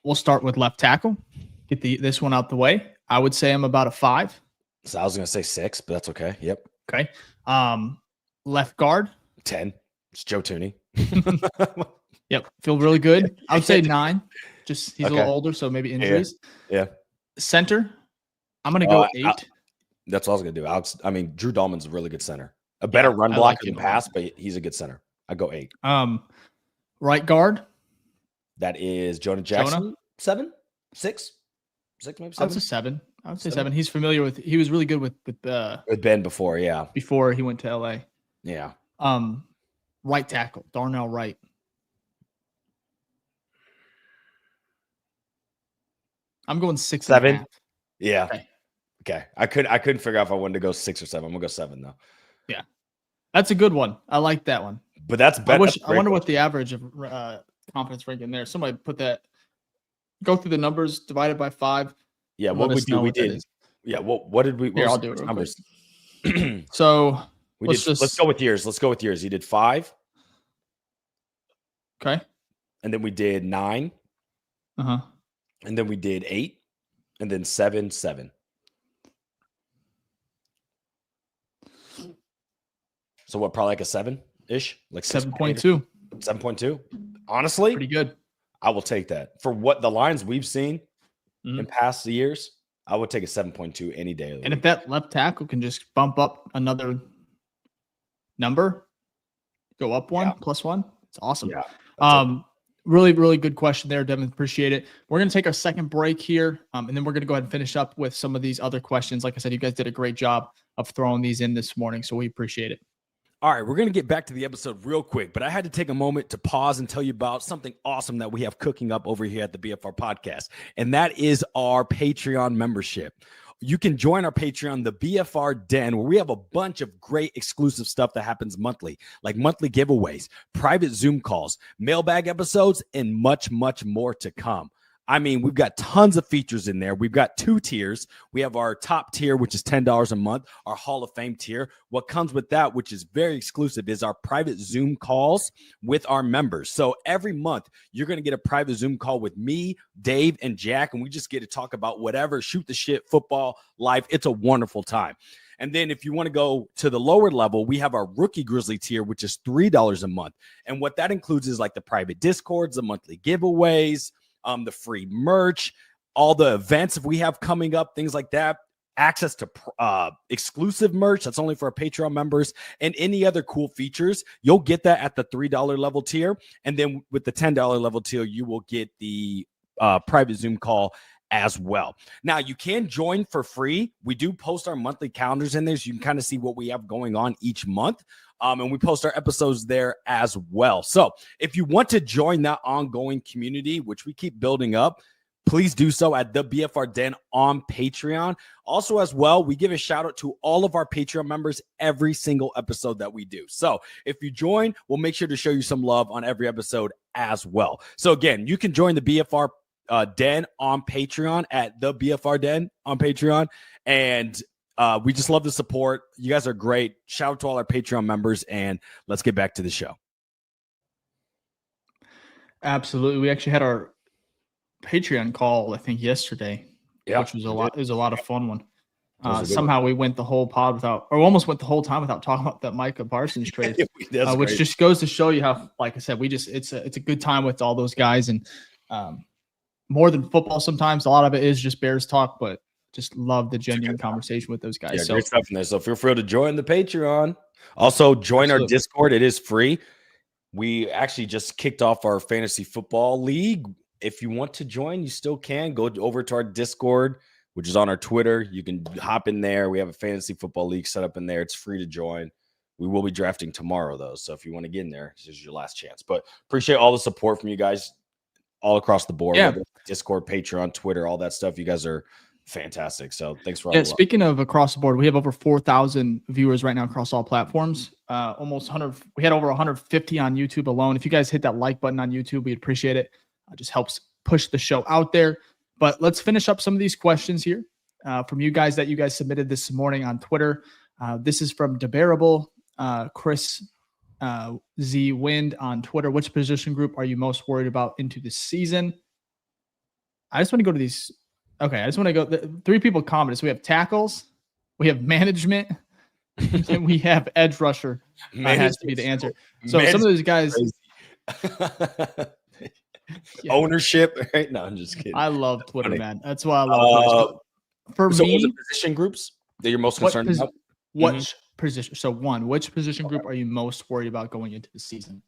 we'll start with left tackle. Get this one out the way. I would say I'm about a 5.
So I was going to say 6, but that's okay. Yep.
Okay. Left guard.
10. It's Joe Tooney.
Yep. Feel really good. I would say 9. Just he's a little older, so maybe injuries.
Yeah.
Center. I'm going to go 8.
That's what I was going to do. Drew Dahlman's a really good center. A better run blocker than pass, but he's a good center. I go 8.
Right guard.
That is Jonah Jackson. 7, 6, maybe 7.
I would say 7. I would say 7. He's familiar with. He was really good with
Ben before. Yeah.
Before he went to LA.
Yeah.
Right tackle Darnell Wright. I'm going 6.
7. Yeah. Okay. I couldn't figure out if I wanted to go 6 or 7. I'm gonna go 7 though.
Yeah. That's a good one. I like that one.
But that's better.
I wonder what the average of confidence ranking there. Somebody put that. Go through the numbers, divide it by 5.
Yeah, what we do, we did. Yeah, what did we?
Here, I'll do it.
Numbers.
So
let's go with yours. Let's go with yours. You did 5.
Okay.
And then we did 9.
And
then we did 8. And then 7. So what? Probably like a 7-ish, like
7.2.
7.2. Honestly,
pretty good.
I will take that for what the lines we've seen in past years. I would take a 7.2 any day of the
week. If that left tackle can just bump up another number, go up one, plus one, it's awesome. Yeah. Really, really good question there, Devin. Appreciate it. We're going to take our second break here, and then we're going to go ahead and finish up with some of these other questions. Like I said, you guys did a great job of throwing these in this morning, so we appreciate it.
All right, we're going to get back to the episode real quick, but I had to take a moment to pause and tell you about something awesome that we have cooking up over here at the BFR podcast, and that is our Patreon membership. You can join our Patreon, the BFR Den, where we have a bunch of great exclusive stuff that happens monthly, like monthly giveaways, private Zoom calls, mailbag episodes, and much, much more to come. I mean, we've got tons of features in there. We've got 2 tiers. We have our top tier, which is $10 a month, our Hall of Fame tier. What comes with that, which is very exclusive, is our private Zoom calls with our members. So every month, you're going to get a private Zoom call with me, Dave, and Jack, and we just get to talk about whatever, shoot the shit, football, life. It's a wonderful time. And then if you want to go to the lower level, we have our Rookie Grizzly tier, which is $3 a month. And what that includes is like the private Discords, the monthly giveaways, the free merch, all the events we have coming up, things like that, access to exclusive merch that's only for our Patreon members, and any other cool features. You'll get that at the $3 level tier. And then with the $10 level tier, you will get the private Zoom call as well. Now, you can join for free. We do post our monthly calendars in there, so you can kind of see what we have going on each month. And we post our episodes there as well. So if you want to join that ongoing community, which we keep building up, please do so at the BFR Den on Patreon. Also, as well, we give a shout out to all of our Patreon members every single episode that we do. So if you join, we'll make sure to show you some love on every episode as well. So again, you can join the BFR Den on Patreon at the BFR Den on Patreon. And we just love the support. You guys are great. Shout out to all our Patreon members, and let's get back to the show.
Absolutely. We actually had our Patreon call, I think, yesterday, which was a lot. It was a lot of fun one. Somehow we went the whole pod without, or almost went the whole time without talking about that Micah Parsons trade, which just goes to show you how, like I said, it's a good time with all those guys, and more than football. Sometimes a lot of it is just Bears talk, but just love the genuine conversation with those guys.
Yeah, great stuff in there. So feel free to join the Patreon. Also, join our Discord. It is free. We actually just kicked off our fantasy football league. If you want to join, you still can. Go over to our Discord, which is on our Twitter. You can hop in there. We have a fantasy football league set up in there. It's free to join. We will be drafting tomorrow, though. So if you want to get in there, this is your last chance. But appreciate all the support from you guys all across the board.
Yeah.
Discord, Patreon, Twitter, all that stuff. You guys are fantastic. So thanks for all the love.
Speaking of across the board, we have over 4,000 viewers right now across all platforms. Almost 100. We had over 150 on YouTube alone. If you guys hit that like button on YouTube, we'd appreciate it. It just helps push the show out there. But let's finish up some of these questions here from you guys that you guys submitted this morning on Twitter. This is from Debarable, Chris Z Wind on Twitter. Which position group are you most worried about into the season? I just want to go to these. Okay, I just want to go. 3 people commented. So we have tackles, we have management, and we have edge rusher. That has to be the answer. So some of those guys.
Ownership, right? No, I'm just kidding.
I love Twitter, man. That's why I love Twitter. For
so
me,
the position groups that you're most concerned about?
Which position? So which position group are you most worried about going into the season?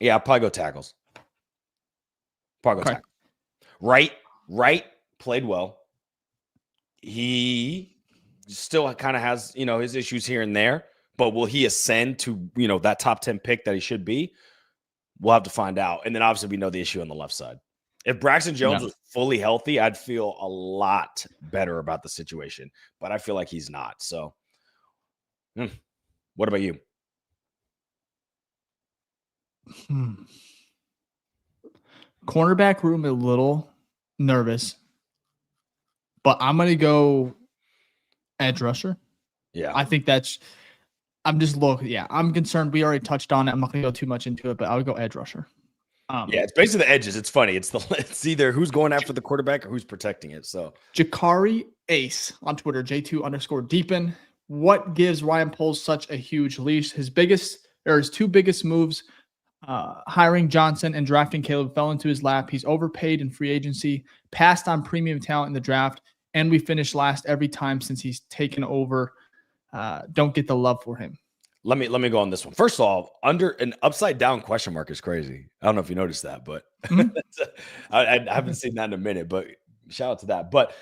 Yeah, I'll probably go tackles. Tackle. Right played well. He still kind of has, his issues here and there, but will he ascend to, that top 10 pick that he should be? We'll have to find out. And then obviously we know the issue on the left side. If Braxton Jones was fully healthy, I'd feel a lot better about the situation, but I feel like he's not. So what about you?
Cornerback room a little nervous, but I'm going to go edge rusher.
Yeah.
I think I'm just looking. Yeah, I'm concerned. We already touched on it. I'm not going to go too much into it, but I would go edge rusher.
It's basically the edges. It's funny. It's either who's going after the quarterback or who's protecting it. So
Jakari Ace on Twitter, J2_deepen. What gives Ryan Poles such a huge leash? His 2 biggest moves hiring Johnson and drafting Caleb fell into his lap. He's overpaid in free agency, passed on premium talent in the draft, and we finished last every time since he's taken over. Don't get the love for him.
Let me go on this one. First of all, under an upside down question mark is crazy. I don't know if you noticed that, but I haven't seen that in a minute, but shout out to that. But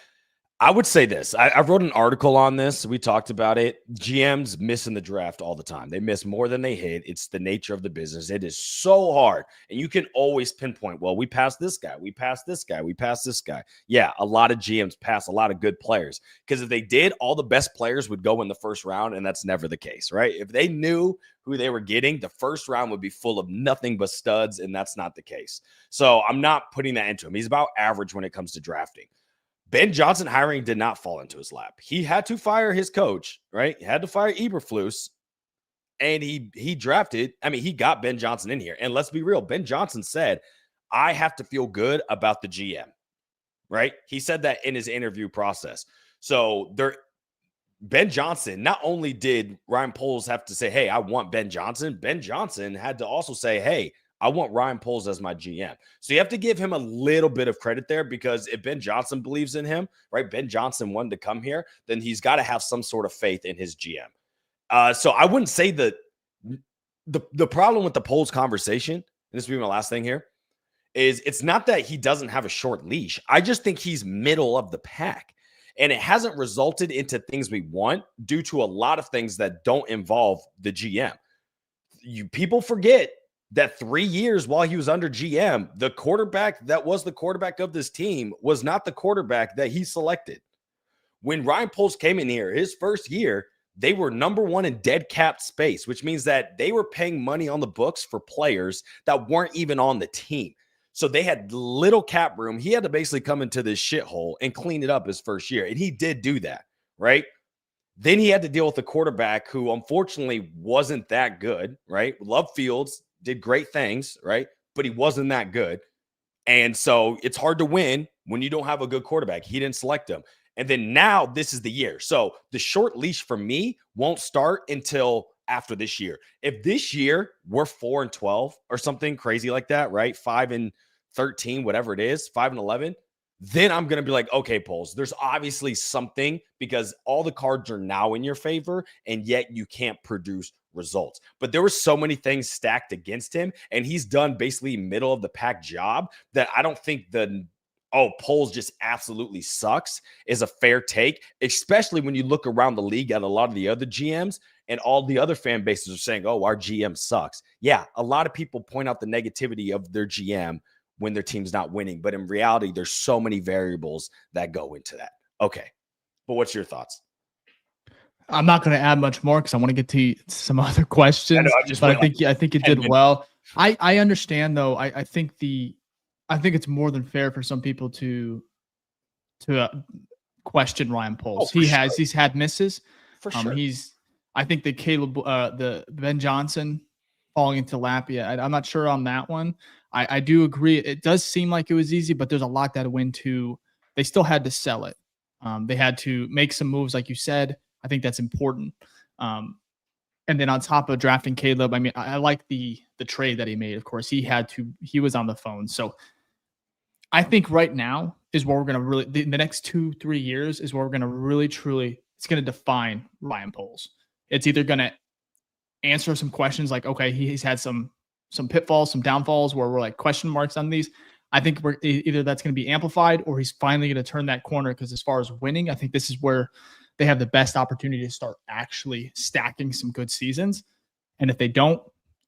I would say this. I wrote an article on this. We talked about it. GMs miss in the draft all the time. They miss more than they hit. It's the nature of the business. It is so hard. And you can always pinpoint, well, we passed this guy. We passed this guy. We passed this guy. Yeah, a lot of GMs pass a lot of good players. Because if they did, all the best players would go in the first round, and that's never the case, right? If they knew who they were getting, the first round would be full of nothing but studs, and that's not the case. So I'm not putting that into him. He's about average when it comes to drafting. Ben Johnson hiring did not fall into his lap. He had to fire his coach, right? He had to fire Eberflus, and he drafted. I mean, he got Ben Johnson in here. And let's be real, Ben Johnson said, I have to feel good about the GM, right? He said that in his interview process. So Ben Johnson, not only did Ryan Poles have to say, hey, I want Ben Johnson had to also say, hey, I want Ryan Poles as my GM. So you have to give him a little bit of credit there, because if Ben Johnson believes in him, right? Ben Johnson wanted to come here, then he's got to have some sort of faith in his GM. So I wouldn't say that the problem with the Poles conversation, and this will be my last thing here, is it's not that he doesn't have a short leash. I just think he's middle of the pack. And it hasn't resulted into things we want due to a lot of things that don't involve the GM. People forget that 3 years while he was under GM, the quarterback that was the quarterback of this team was not the quarterback that he selected. When Ryan Poles came in here, his first year, they were number one in dead cap space, which means that they were paying money on the books for players that weren't even on the team. So they had little cap room. He had to basically come into this shithole and clean it up his first year. And he did do that, right? Then he had to deal with a quarterback who unfortunately wasn't that good, right? Love Fields did great things, right? But he wasn't that good. And so it's hard to win when you don't have a good quarterback. He didn't select him. And then now this is the year. So the short leash for me won't start until after this year. If this year we're 4-12 or something crazy like that, right? 5-13, whatever it is, 5-11, then I'm going to be like, okay, Poles, there's obviously something, because all the cards are now in your favor, and yet you can't produce results. But there were so many things stacked against him, and he's done basically middle of the pack job, that I don't think Poles just absolutely sucks is a fair take, especially when you look around the league at a lot of the other GMs, and all the other fan bases are saying, oh, our GM sucks. Yeah, a lot of people point out the negativity of their GM when their team's not winning. But in reality, there's so many variables that go into that. Okay. But what's your thoughts?
I'm not going to add much more because I want to get to some other questions. I think you did well. I understand though. I think it's more than fair for some people to question Ryan Poles. He's had misses.
For sure.
I think that the Ben Johnson falling into lap. Yeah, I'm not sure on that one. I do agree. It does seem like it was easy, but there's a lot that went to. They still had to sell it. They had to make some moves, like you said. I think that's important. And then on top of drafting Caleb, I mean, I like the trade that he made. Of course, he was on the phone. So I think right now is where we're going to really, the next 2-3 years is where we're going to really, truly, it's going to define Ryan Poles. It's either going to answer some questions like, okay, he's had some pitfalls, some downfalls where we're like question marks on these. I think either that's going to be amplified, or he's finally going to turn that corner, because as far as winning, I think this is where they have the best opportunity to start actually stacking some good seasons. And if they don't,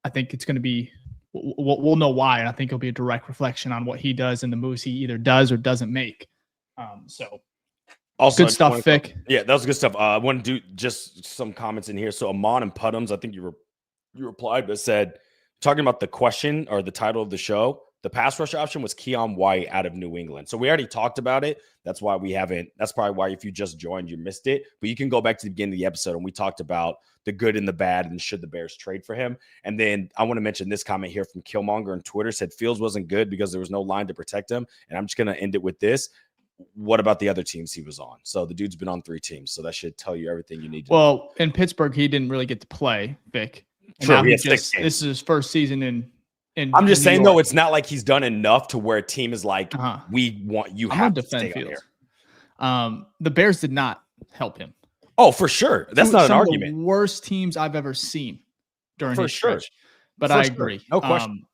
I think it's going to be, we'll know why. And I think it'll be a direct reflection on what he does and the moves he either does or doesn't make. So also good stuff, Fick.
Yeah, that was good stuff. I want to do just some comments in here. So Amon and Putums, I think you replied, but said, talking about the question or the title of the show, the pass rush option was Keion White out of New England. So we already talked about it. That's why that's probably why if you just joined, you missed it. But you can go back to the beginning of the episode, and we talked about the good and the bad and should the Bears trade for him. And then I want to mention this comment here from Killmonger on Twitter, said Fields wasn't good because there was no line to protect him. And I'm just going to end it with this. What about the other teams he was on? So the dude's been on 3 teams. So that should tell you everything you need to know.
Well, in Pittsburgh, he didn't really get to play, Vic.
True,
this is his first season in
I'm just saying, though, it's not like he's done enough to where a team is like, we want you have to stay on here.
The Bears did not help him.
Oh, for sure. That's not an argument.
Some of the worst teams I've ever seen during his stretch. But I agree.
No question.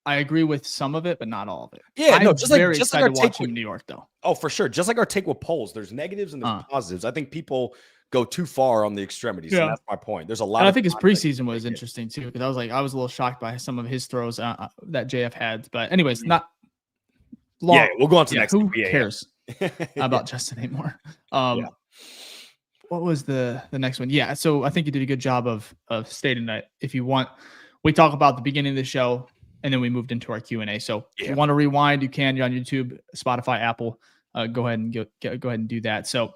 I agree with some of it, but not all of it.
Yeah,
I'm very excited to watch him in New York, though.
Oh, for sure. Just like our take with polls, there's negatives and there's positives. I think people go too far on the extremities. Yeah. And that's my point. There's a lot.
And I think his preseason was interesting too, because I was a little shocked by some of his throws that JF had. But anyways, not long.
Yeah, we'll go on to next.
Who cares about Justin anymore? What was the next one? Yeah, so I think you did a good job of stating that. If you want, we talk about the beginning of the show, and then we moved into our Q&A. So if you want to rewind, you can. You're on YouTube, Spotify, Apple. Go ahead and go ahead and do that. So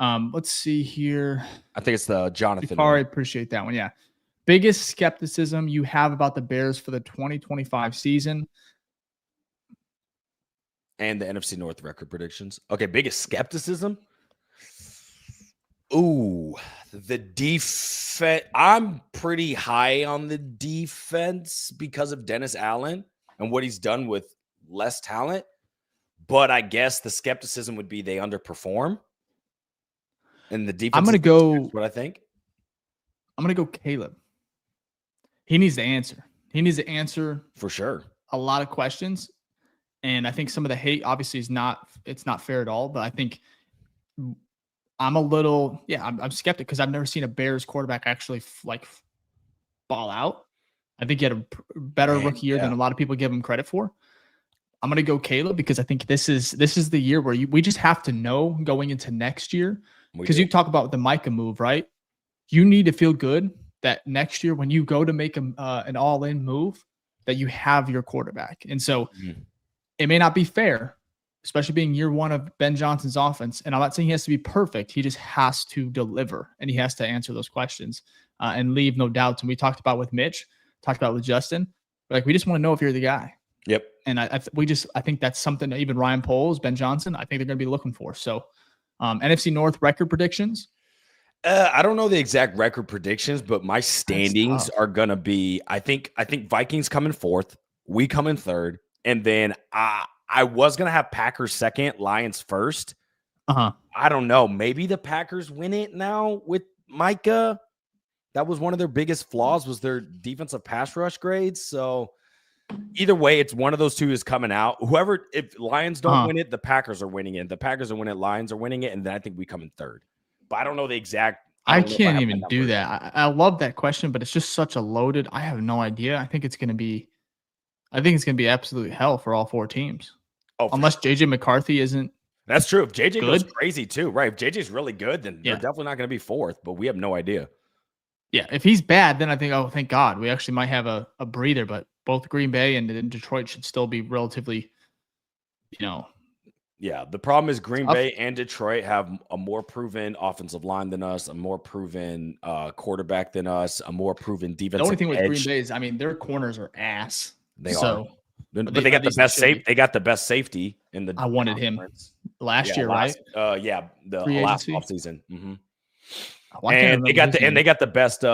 let's see here.
I think it's the Jonathan.
I appreciate that one. Yeah. Biggest skepticism you have about the Bears for the 2025 season.
And the NFC North record predictions. Okay, biggest skepticism. Ooh, the defense. I'm pretty high on the defense because of Dennis Allen and what he's done with less talent. But I guess the skepticism would be they underperform. And the defense.
I'm going to go.
What I think.
I'm going to go Caleb. He needs to answer. He needs to answer
for sure
a lot of questions. And I think some of the hate obviously it's not fair at all. But I think I'm a little, I'm skeptic because I've never seen a Bears quarterback actually ball out. I think he had a better rookie year than a lot of people give him credit for. I'm going to go Caleb because I think this is the year where we just have to know going into next year, because you talk about the Micah move, right? You need to feel good that next year when you go to make an all-in move, that you have your quarterback. And so it may not be fair, especially being year one of Ben Johnson's offense. And I'm not saying he has to be perfect. He just has to deliver, and he has to answer those questions and leave no doubts. And we talked about with Mitch, talked about with Justin. We just want to know if you're the guy.
Yep.
And I think that's something that even Ryan Poles, Ben Johnson, I think they're going to be looking for. So NFC North record predictions.
I don't know the exact record predictions, but my standings are going to be, I think Vikings come in fourth, we come in third. And then I was going to have Packers second, Lions first. I don't know. Maybe the Packers win it now with Micah. That was one of their biggest flaws, was their defensive pass rush grades. So either way, it's one of those two is coming out. If Lions don't win it, the Packers are winning it. The Packers are winning it, Lions are winning it. And then I think we come in third. But I don't know the exact.
I can't even do that. I love that question, but it's just such a loaded. I have no idea. I think it's going to be absolute hell for all four teams. Unless JJ McCarthy isn't.
That's true. If JJ goes crazy too, right? If JJ's really good, then they're definitely not going to be fourth, but we have no idea.
Yeah. If he's bad, then I think, thank God. We actually might have a breather, but both Green Bay and Detroit should still be relatively,
Yeah, the problem is Green Bay and Detroit have a more proven offensive line than us, a more proven quarterback than us, a more proven defensive.
The only thing with Green Bay is, their corners are ass.
They are, but they got the best safety. They got the best safety in the.
I wanted him last year, right?
The last offseason. Mm-hmm.
And
they got the best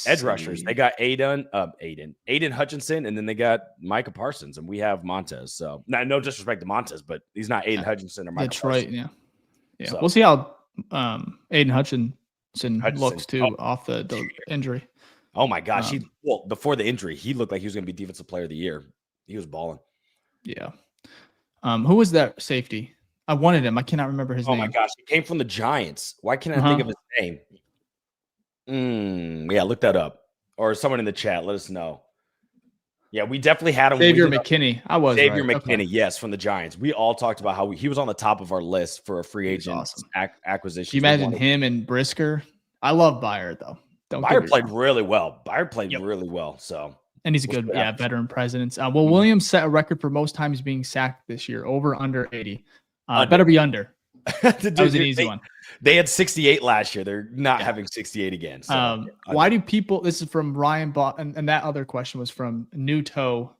edge rushers. They got Aiden Hutchinson, and then they got Micah Parsons, and we have Montez. So no disrespect to Montez, but he's not Aiden Hutchinson or Micah Parsons.
Right, yeah. So, we'll see how Aiden Hutchinson looks too off the injury.
Oh my gosh, before the injury, he looked like he was going to be Defensive Player of the Year. He was balling.
Yeah. Who was that safety? I wanted him. I cannot remember his name.
Oh my gosh, he came from the Giants. Why can't I think of his name? Yeah, look that up. Or someone in the chat, let us know. Yeah, we definitely had him.
Xavier McKinney.
Xavier McKinney, yes, from the Giants. We all talked about how he was on the top of our list for a free agent acquisition.
Can you imagine him and Brisker? I love Byard, though.
Byard played really well. Really well. So,
and he's a good veteran presence. Williams set a record for most times being sacked this year, under 80. Better be under. That was an easy one.
They had 68 last year. They're not having 68 again. So
why do people? This is from Ryan and that other question was from Nuto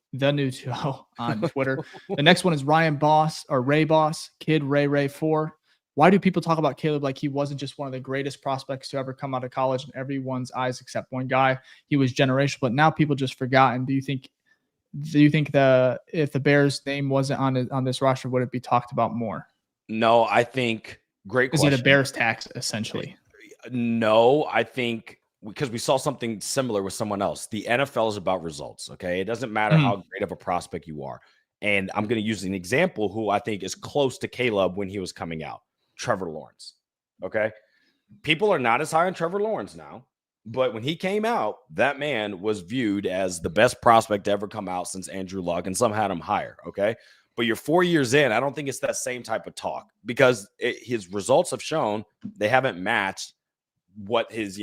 on Twitter. The next one is Ryan Boss or Ray Boss, Kid Ray 4. Why do people talk about Caleb like he wasn't just one of the greatest prospects to ever come out of college in everyone's eyes except one guy? He was generational, but now people just forgotten. Do you think do you think if the Bears' name wasn't on this roster, would it be talked about more?
No, I think great question.
Is it a Bears tax essentially?
No, I think because we saw something similar with someone else. The NFL is about results. Okay, it doesn't matter how great of a prospect you are. And I'm going to use an example who I think is close to Caleb when he was coming out, Trevor Lawrence. Okay, people are not as high on Trevor Lawrence now. But when he came out, that man was viewed as the best prospect to ever come out since Andrew Luck, and some had him higher, okay? But you're 4 years in, I don't think it's that same type of talk because his results have shown they haven't matched what his,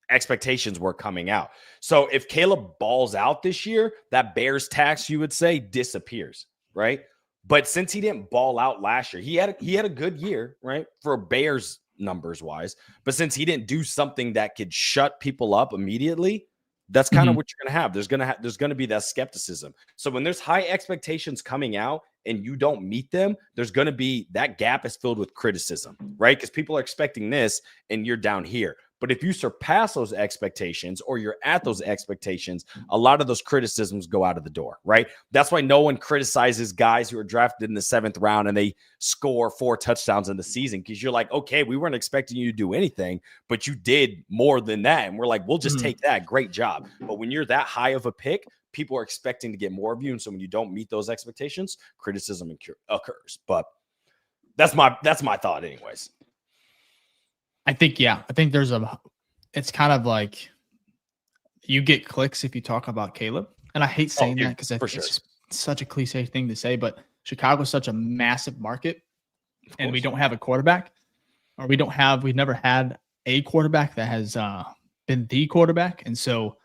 expectations were coming out. So if Caleb balls out this year, that Bears tax, you would say, disappears, right? But since he didn't ball out last year, he had a good year, right? For Bears numbers wise, but since he didn't do something that could shut people up immediately, that's kind of what you're going to have. There's going to be that skepticism. So when there's high expectations coming out and you don't meet them, there's going to be that gap is filled with criticism, right? Because people are expecting this and you're down here. But if you surpass those expectations or you're at those expectations, a lot of those criticisms go out of the door, right? That's why no one criticizes guys who are drafted in the 7th round and they score 4 touchdowns in the season because you're like, okay, we weren't expecting you to do anything, but you did more than that. And we're like, we'll just take that. Great job. But when you're that high of a pick, people are expecting to get more of you. And so when you don't meet those expectations, criticism occurs. But that's my thought anyways.
I think it's kind of like you get clicks if you talk about Caleb. And I hate saying that because it's just such a cliche thing to say, but Chicago is such a massive market and we don't have a quarterback or we've never had a quarterback that has been the quarterback. And so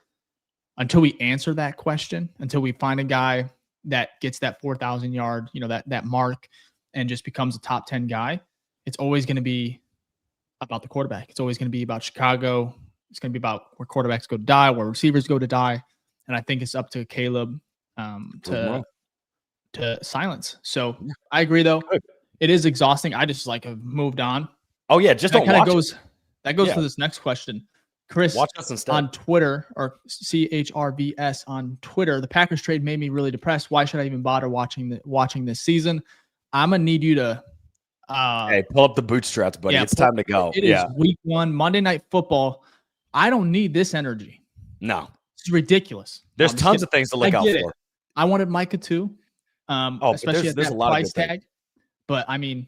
until we answer that question, until we find a guy that gets that 4,000 yard, that mark and just becomes a top 10 guy, it's always going to be about the quarterback. It's always going to be about Chicago. It's going to be about where quarterbacks go to die, where receivers go to die. And I think it's up to Caleb to silence. So I agree, though. It is exhausting. I just have moved on.
Oh, yeah. Just don't watch it.
That goes to this next question. Chris
watch us instead.
On Twitter, or CHRVS on Twitter, the Packers trade made me really depressed. Why should I even bother watching this season? I'm going to need you to
hey, pull up the bootstraps, buddy. It's time to go.
It is week 1, Monday Night Football. I don't need this energy.
No.
It's ridiculous.
There's tons of things to look out for.
I wanted Micah too, especially at that price tag. But, I mean,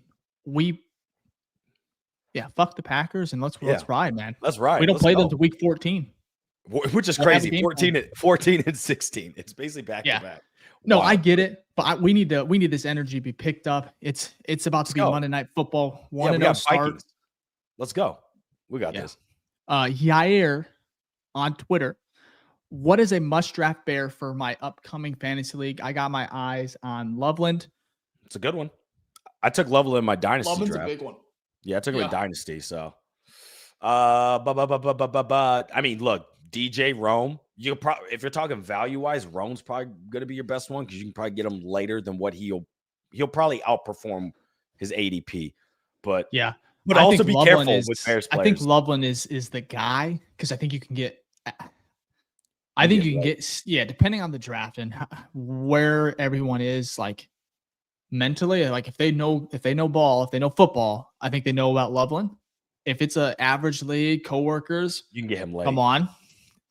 fuck the Packers and let's ride, man.
Let's ride.
We don't play them to week 14.
Which is crazy. 14 and 16. It's basically back to back.
No, wow. I get it, but we need this energy to be picked up. It's about to be Monday Night Football. 1-0 start.
Let's go. We got this.
Yair on Twitter. What is a must draft Bear for my upcoming fantasy league? I got my eyes on Loveland.
It's a good one. I took Loveland in my dynasty
Loveland's
draft.
A big one.
Yeah, I took him in dynasty. So, I mean, look, DJ Rome. You probably, if you're talking value wise, Rome's probably going to be your best one because you can probably get him later than what he'll probably outperform his ADP. But but also be careful with Bears players.
I think Loveland is the guy because I think you can get. I think you can get depending on the draft and where everyone is mentally. If they know ball, if they know football, I think they know about Loveland. If it's an average league, coworkers,
you can get him late.
Come on.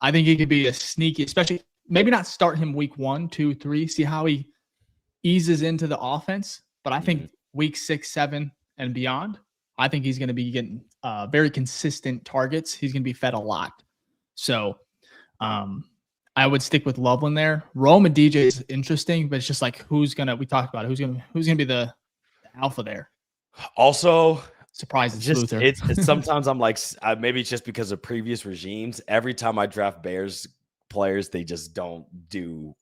I think he could be a sneaky, especially maybe not start him week 1, 2, 3, see how he eases into the offense. But I think week 6, 7, and beyond, I think he's going to be getting very consistent targets. He's going to be fed a lot. So I would stick with Loveland there. Rome and DJ is interesting, but it's just we talked about it, who's gonna be the alpha there.
Also,
surprises
Luther. It's sometimes I'm like, maybe it's just because of previous regimes. Every time I draft Bears players, they just don't do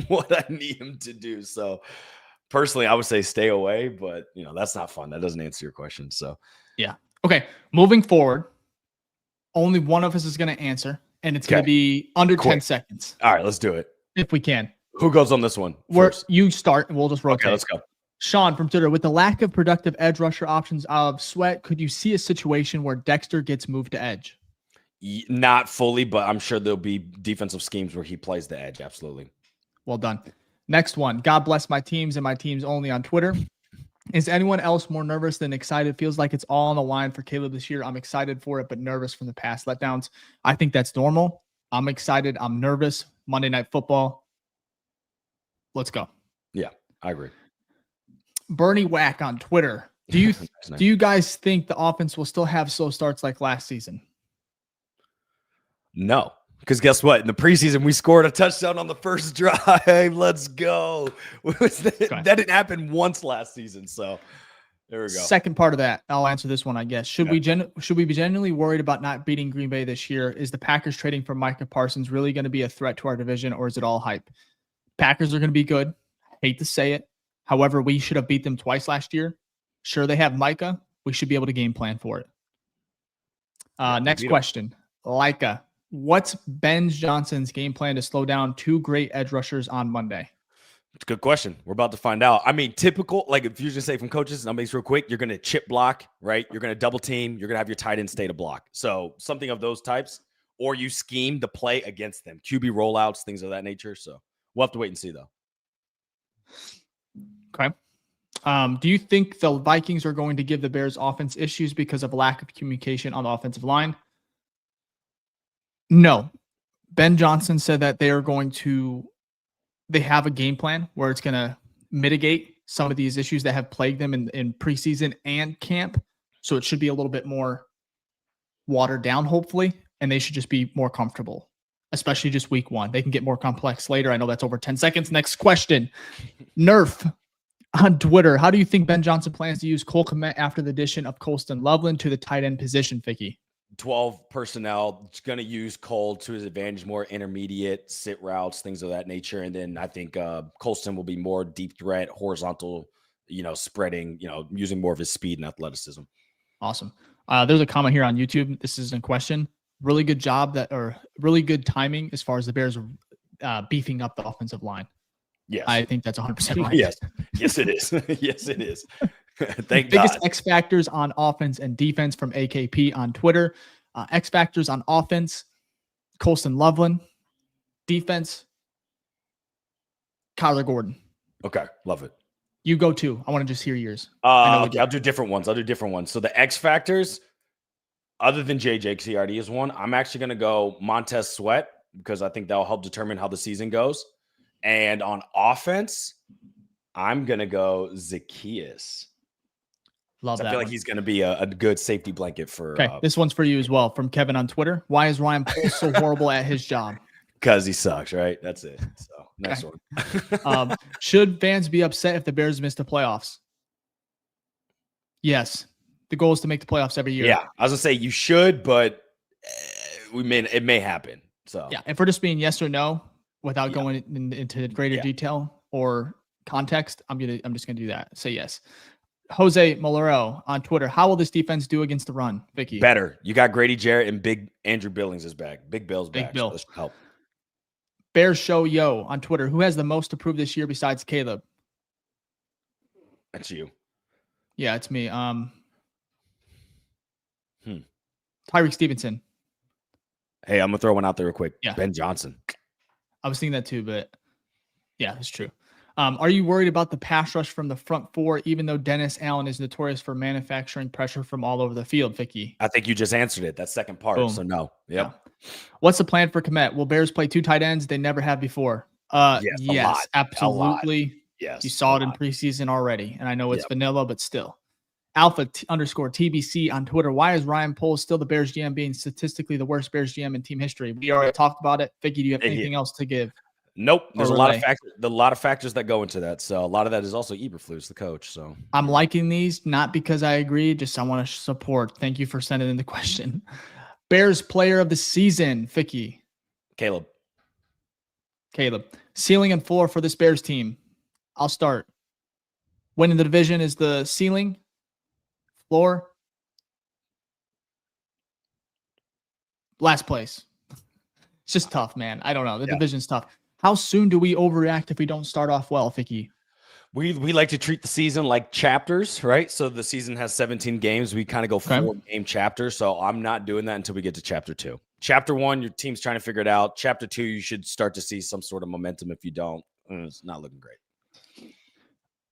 what I need them to do. So personally, I would say stay away, but that's not fun. That doesn't answer your question. So
okay. Moving forward, only one of us is going to answer, and it's going to be under 10 seconds.
All right, let's do it
if we can.
Who goes on this one first?
You start, and we'll just rotate.
Okay, let's go.
Sean from Twitter, with the lack of productive edge rusher options of Sweat, could you see a situation where Dexter gets moved to edge?
Not fully, but I'm sure there'll be defensive schemes where he plays the edge. Absolutely.
Well done. Next one. God bless my teams and my teams only on Twitter. Is anyone else more nervous than excited? Feels like it's all on the line for Caleb this year. I'm excited for it, but nervous from the past letdowns. I think that's normal. I'm excited. I'm nervous. Monday Night Football. Let's go.
Yeah, I agree.
Bernie Whack on Twitter. Do you guys think the offense will still have slow starts like last season?
No, because guess what? In the preseason, we scored a touchdown on the first drive. Let's go. That didn't happen once last season, so there we go.
Second part of that, I'll answer this one, I guess. Should we be genuinely worried about not beating Green Bay this year? Is the Packers trading for Micah Parsons really going to be a threat to our division, or is it all hype? Packers are going to be good. Hate to say it. However, we should have beat them twice last year. Sure, they have Micah. We should be able to game plan for it. Next question. Leica. What's Ben Johnson's game plan to slow down two great edge rushers on Monday?
It's a good question. We're about to find out. I mean, typical, like if you just say from coaches, numbers real quick, you're going to chip block, right? You're going to double team. You're going to have your tight end stay to block. So something of those types, or you scheme the play against them. QB rollouts, things of that nature. So we'll have to wait and see, though.
Okay. Do you think the Vikings are going to give the Bears offense issues because of lack of communication on the offensive line? No. Ben Johnson said that they have a game plan where it's going to mitigate some of these issues that have plagued them in preseason and camp. So it should be a little bit more watered down, hopefully, and they should just be more comfortable, especially just week one. They can get more complex later. I know that's over 10 seconds. Next question. Nerf on Twitter. How do you think Ben Johnson plans to use Cole Kmet after the addition of Colston Loveland to the tight end position, Ficky?
12 personnel, going to use Cole to his advantage, more intermediate sit routes, things of that nature. And then I think Colston will be more deep threat, horizontal, spreading, using more of his speed and athleticism.
Awesome. There's a comment here on YouTube. This is a question. Really good job really good timing as far as the Bears beefing up the offensive line.
Yes.
I think that's 100% right.
Yes. Yes, it is. Yes, it is. Thank
Biggest
God.
X factors on offense and defense from AKP on Twitter. X factors on offense, Colston Loveland. Defense, Kyler Gordon.
Okay, love it.
You go too. I want to just hear yours.
Okay, I'll do different ones. So the X factors, other than JJ, because he already is one, I'm actually going to go Montez Sweat because I think that'll help determine how the season goes. And on offense, I'm going to go Zacchaeus.
Love that.
I feel like he's going to be a good safety blanket for.
Okay, this one's for you as well from Kevin on Twitter. Why is Ryan Poles so horrible at his job?
Because he sucks, right? That's it. So next
one. Should fans be upset if the Bears miss the playoffs? Yes. The goal is to make the playoffs every year.
Yeah, I was going to say you should, but it may happen. So
yeah, if we're just being yes or no without going into greater detail or context, I'm just gonna do that. Say yes. Jose Malero on Twitter. How will this defense do against the run, Vicky?
Better. You got Grady Jarrett and Big Andrew Billings is back. Big Bill's back.
Big Bill.
So this should help.
Bears Show Yo on Twitter. Who has the most to prove this year besides Caleb?
That's you.
Yeah, it's me. Tyreek Stevenson.
Hey, I'm gonna throw one out there real quick.
Yeah.
Ben Johnson.
I was thinking that too, but yeah, that's true. Are you worried about the pass rush from the front four, even though Dennis Allen is notorious for manufacturing pressure from all over the field, Vicky?
I think you just answered it. That second part. Boom. So no. Yep.
Yeah. What's the plan for Kmet? Will Bears play two tight ends they never have before? Yes, absolutely.
Yes.
You saw it in preseason already. And I know it's vanilla, but still. Alpha_TBC on Twitter. Why is Ryan Poles still the Bears GM, being statistically the worst Bears GM in team history? We already talked about it. Vicky, do you have anything else to give?
Nope. There's a lot of factors that go into that. So a lot of that is also Eberflus, the coach. So
I'm liking these, not because I agree, just I want to support. Thank you for sending in the question. Bears player of the season, Vicky.
Caleb.
Ceiling and floor for this Bears team. I'll start. Winning the division is the ceiling. Floor. Last place. It's just tough, man. I don't know. The division's tough. How soon do we overreact if we don't start off well, Vicky?
We like to treat the season like chapters, right? So the season has 17 games. We kind of go 4-game chapters. So I'm not doing that until we get to chapter 2. Chapter 1, your team's trying to figure it out. Chapter 2, you should start to see some sort of momentum. If you don't, it's not looking great.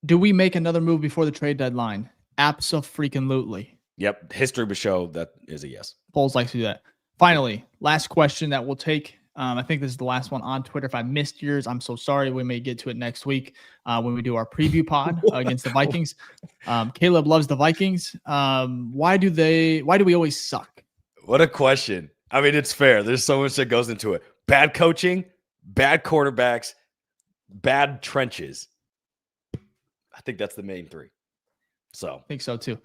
Do we make another move before the trade deadline? Abso-freaking-lutely.
Yep. History would show that is a yes.
Polls like to do that. Finally, last question that we'll take. I think this is the last one on Twitter. If I missed yours, I'm so sorry. We may get to it next week when we do our preview pod against the Vikings. Caleb loves the Vikings. Why do we always suck?
What a question. I mean, it's fair. There's so much that goes into it. Bad coaching, bad quarterbacks, bad trenches. I think that's the main three. So
I think so too.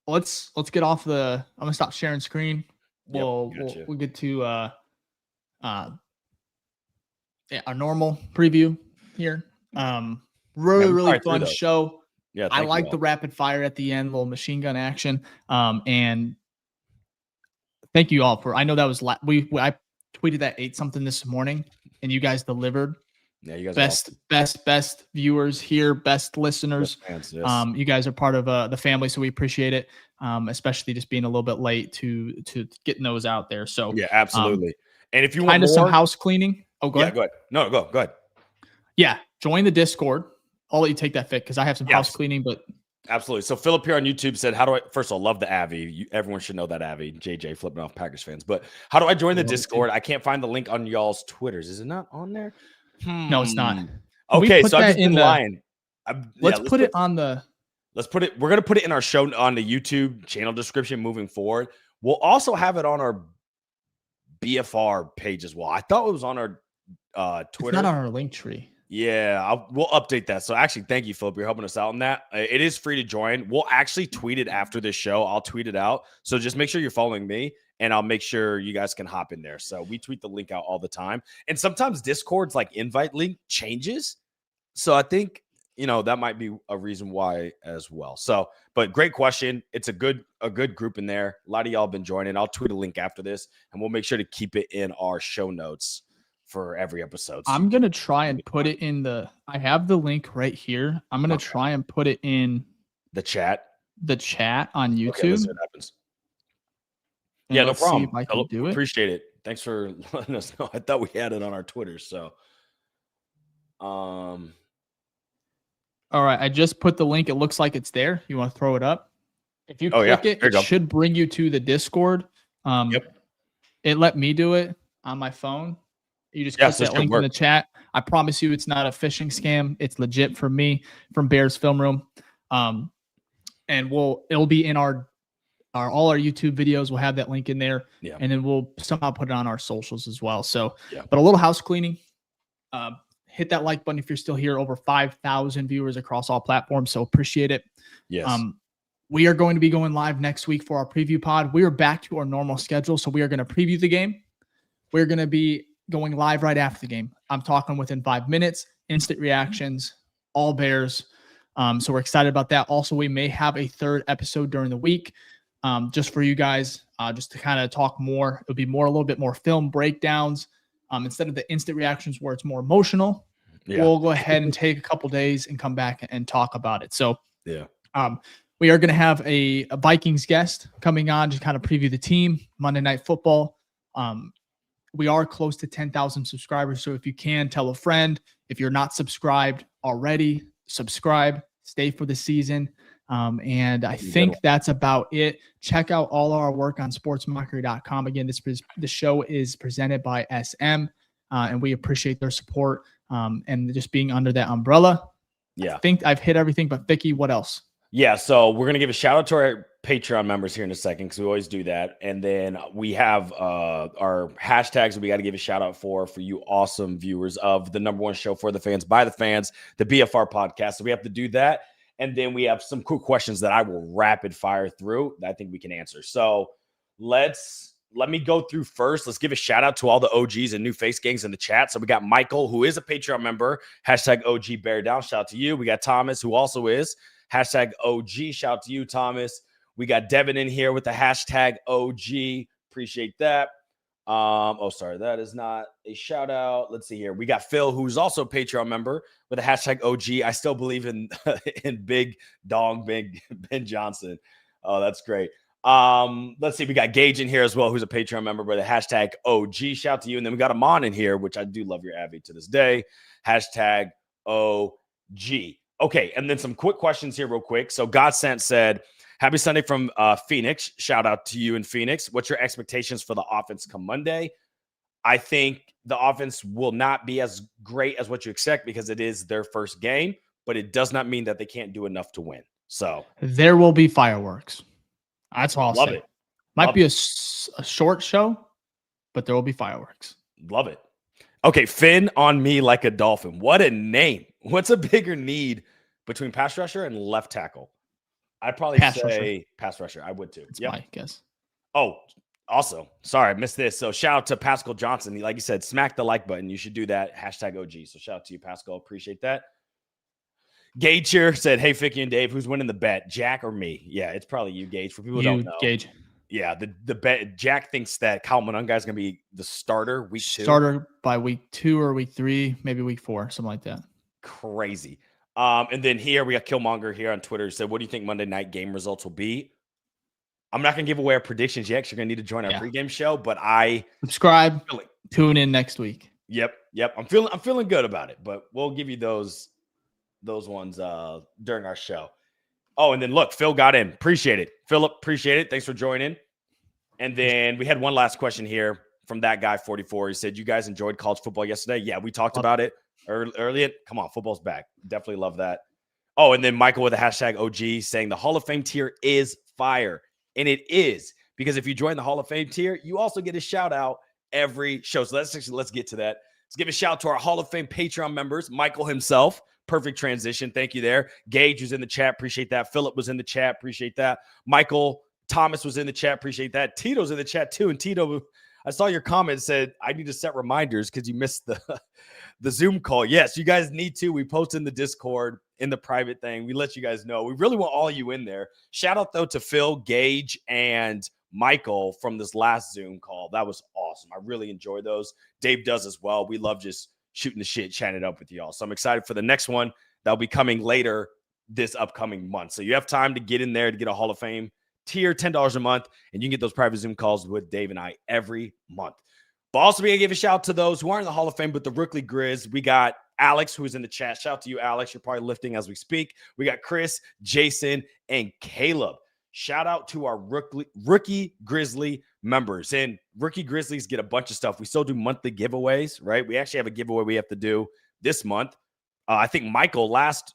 Let's get off the. I'm gonna stop sharing screen. We'll get to our normal preview here. Really fun show.
Yeah,
I like the rapid fire at the end, little machine gun action. And thank you all for. I know that was I tweeted that 8 something this morning, and you guys delivered.
Yeah, you guys
best viewers here, best listeners.
Best fans, yes.
You guys are part of the family, so we appreciate it. Especially just being a little bit late to getting those out there. So
yeah, absolutely. And if you want more,
some house cleaning, go ahead.
Go ahead. No, go ahead.
Yeah, join the Discord. I'll let you take that, Fick, because I have some house cleaning. But
absolutely. So Philip here on YouTube said, "How do I?" First of all, love the Avi. Everyone should know that Avi. JJ flipping off Packers fans. But how do I join the Discord? I can't find the link on y'all's Twitters. Is it not on there?
No, it's not.
Okay, so I'm just in line.
Let's put it on the.
Let's put it. We're gonna put it in our show on the YouTube channel description moving forward. We'll also have it on our BFR page as well. I thought it was on our Twitter.
It's not on our link tree.
Yeah, we'll update that. So actually, thank you, Philip. You're helping us out on that. It is free to join. We'll actually tweet it after this show. I'll tweet it out. So just make sure you're following me, and I'll make sure you guys can hop in there. So we tweet the link out all the time. And sometimes Discord's invite link changes. So I think, that might be a reason why as well. So, but great question. It's a good group in there. A lot of y'all have been joining. I'll tweet a link after this, and we'll make sure to keep it in our show notes for every episode. So
I'm going to try and put it in I have the link right here. I'm going to try and put it in
the chat
on YouTube.
Okay, let's see what happens. Yeah, no problem.
See if I can do it.
Appreciate it. Thanks for letting us know. I thought we had it on our Twitter. So,
all right. I just put the link. It looks like it's there. You want to throw it up? If you click it should bring you to the Discord. It let me do it on my phone. You just click that link in the chat. I promise you it's not a phishing scam. It's legit for me from Bears Film Room. And it'll be in all our YouTube videos. We'll have that link in there. Yeah. And then we'll somehow put it on our socials as well. So, but a little house cleaning. Hit that like button if you're still here. Over 5,000 viewers across all platforms. So appreciate it.
Yes.
We are going to be going live next week for our preview pod. We are back to our normal schedule. So we are going to preview the game. We're going to be going live right after the game. I'm talking within 5 minutes, instant reactions, all Bears. So we're excited about that. Also, we may have a third episode during the week just for you guys, just to kind of talk more. It'll be a little bit more film breakdowns. Instead of the instant reactions where it's more emotional, we'll go ahead and take a couple days and come back and talk about it. So we are going to have a Vikings guest coming on to kind of preview the team, Monday Night Football. We are close to 10,000 subscribers. So if you can, tell a friend. If you're not subscribed already, subscribe, stay for the season. And I think that's about it. Check out all our work on sportsmockery.com. Again, the show is presented by SM, and we appreciate their support and just being under that umbrella.
Yeah.
I think I've hit everything, but Ficky, what else?
Yeah, so we're going to give a shout out to our Patreon members here in a second because we always do that. And then we have our hashtags we got to give a shout out for you awesome viewers of the number one show for the fans, by the fans, the BFR podcast. So we have to do that. And then we have some cool questions that I will rapid fire through that I think we can answer. So let me go through first. Let's give a shout out to all the OGs and new face gangs in the chat. So we got Michael, who is a Patreon member, hashtag OG Bear Down. Shout out to you. We got Thomas, who also is hashtag OG. Shout out to you, Thomas. We got Devin in here with the hashtag OG. Appreciate that. Sorry, that is not a shout out. Let's see here. We got Phil, who's also a Patreon member with a hashtag OG. I still believe in Big Dong, Big Ben Johnson. Oh, that's great. Let's see. We got Gage in here as well, who's a Patreon member, but the hashtag OG. Shout to you. And then we got Amon in here, which I do love your Abby to this day. Hashtag OG. Okay. And then some quick questions here real quick. So God Sent said, happy Sunday from Phoenix. Shout out to you in Phoenix. What's your expectations for the offense come Monday? I think the offense will not be as great as what you expect because it is their first game, but it does not mean that they can't do enough to win. So
there will be fireworks. That's all I'll
love
say.
It.
Might be a short show, but there will be fireworks.
Love it. Okay, Finn on me like a dolphin. What a name. What's a bigger need between pass rusher and left tackle? I'd probably say pass rusher. I would too.
That's my guess.
Oh, also, sorry, I missed this. So shout out to Pascal Johnson. Like you said, smack the like button. You should do that. Hashtag OG. So shout out to you, Pascal. Appreciate that. Gage here said, hey, Ficky and Dave, who's winning the bet, Jack or me? Yeah, it's probably you, Gage. For people who don't know.
Gage.
Yeah, the bet, Jack thinks that Kyle Monunga is going to be the starter week 2.
Starter by week 2 or week 3, maybe week 4, something like that.
Crazy. And then here we got Killmonger here on Twitter. He said, what do you think Monday night game results will be? I'm not going to give away our predictions yet. You're going to need to join our pregame show, but
subscribe, tune in next week.
Yep. I'm feeling good about it, but we'll give you those ones during our show. Oh, and then look, Phil got in. Appreciate it. Philip, appreciate it. Thanks for joining. And then we had one last question here from that guy, 44. He said, you guys enjoyed college football yesterday? Yeah, we talked about it earlier. Come on, football's back. Definitely love that. Oh, and then Michael with the hashtag OG saying the Hall of Fame tier is fire. And it is, because if you join the Hall of Fame tier, you also get a shout out every show. So let's get to that. Let's give a shout out to our Hall of Fame Patreon members, Michael himself. Perfect transition. Thank you there. Gage was in the chat. Appreciate that. Philip was in the chat. Appreciate that. Michael Thomas was in the chat. Appreciate that. Tito's in the chat too. And Tito, I saw your comment said, I need to set reminders because you missed the Zoom call. Yes, you guys need to. We post in the Discord, in the private thing. We let you guys know. We really want all you in there. Shout out though to Phil, Gage, and Michael from this last Zoom call. That was awesome. I really enjoy those. Dave does as well. We love just shooting the shit, chatting it up with y'all. So I'm excited for the next one that'll be coming later this upcoming month. So you have time to get in there to get a Hall of Fame tier, $10 a month, and you can get those private Zoom calls with Dave and I every month. But also, we gotta give a shout out to those who aren't in the Hall of Fame, but the Rookley Grizz. We got Alex, who's in the chat. Shout out to you, Alex. You're probably lifting as we speak. We got Chris, Jason, and Caleb. Shout out to our Rookie Grizzly members. And Rookie Grizzlies get a bunch of stuff. We still do monthly giveaways, right? We actually have a giveaway we have to do this month. I think Michael last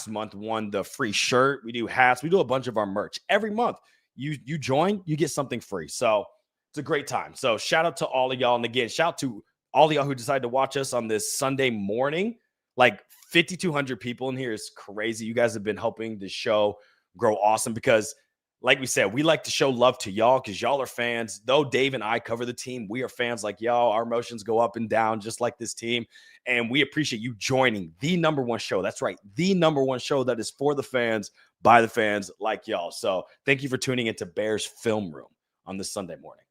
month won the free shirt. We do hats. We do a bunch of our merch. Every month you join, you get something free. So it's a great time. So shout out to all of y'all. And again, shout out to all of y'all who decided to watch us on this Sunday morning. Like 5,200 people in here is crazy. You guys have been helping the show grow awesome because, like we said, we like to show love to y'all because y'all are fans. Though Dave and I cover the team, we are fans like y'all. Our emotions go up and down just like this team. And we appreciate you joining the number one show. That's right. The number one show that is for the fans, by the fans like y'all. So thank you for tuning into Bears Film Room on this Sunday morning.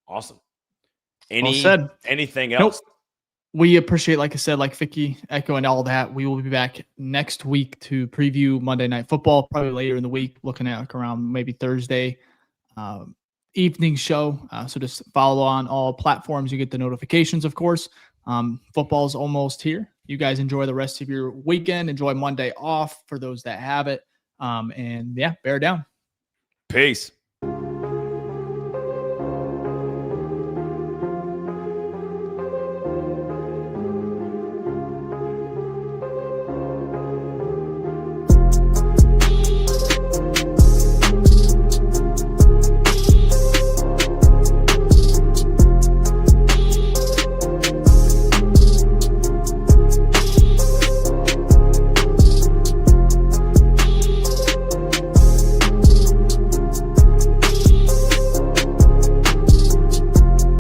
Awesome. Anything else?
Nope. We appreciate, like I said, like Ficky echoing all that. We will be back next week to preview Monday Night Football, probably later in the week, looking at like around maybe Thursday evening show. So just follow on all platforms. You get the notifications, of course. Football's almost here. You guys enjoy the rest of your weekend. Enjoy Monday off for those that have it. And yeah, bear down.
Peace.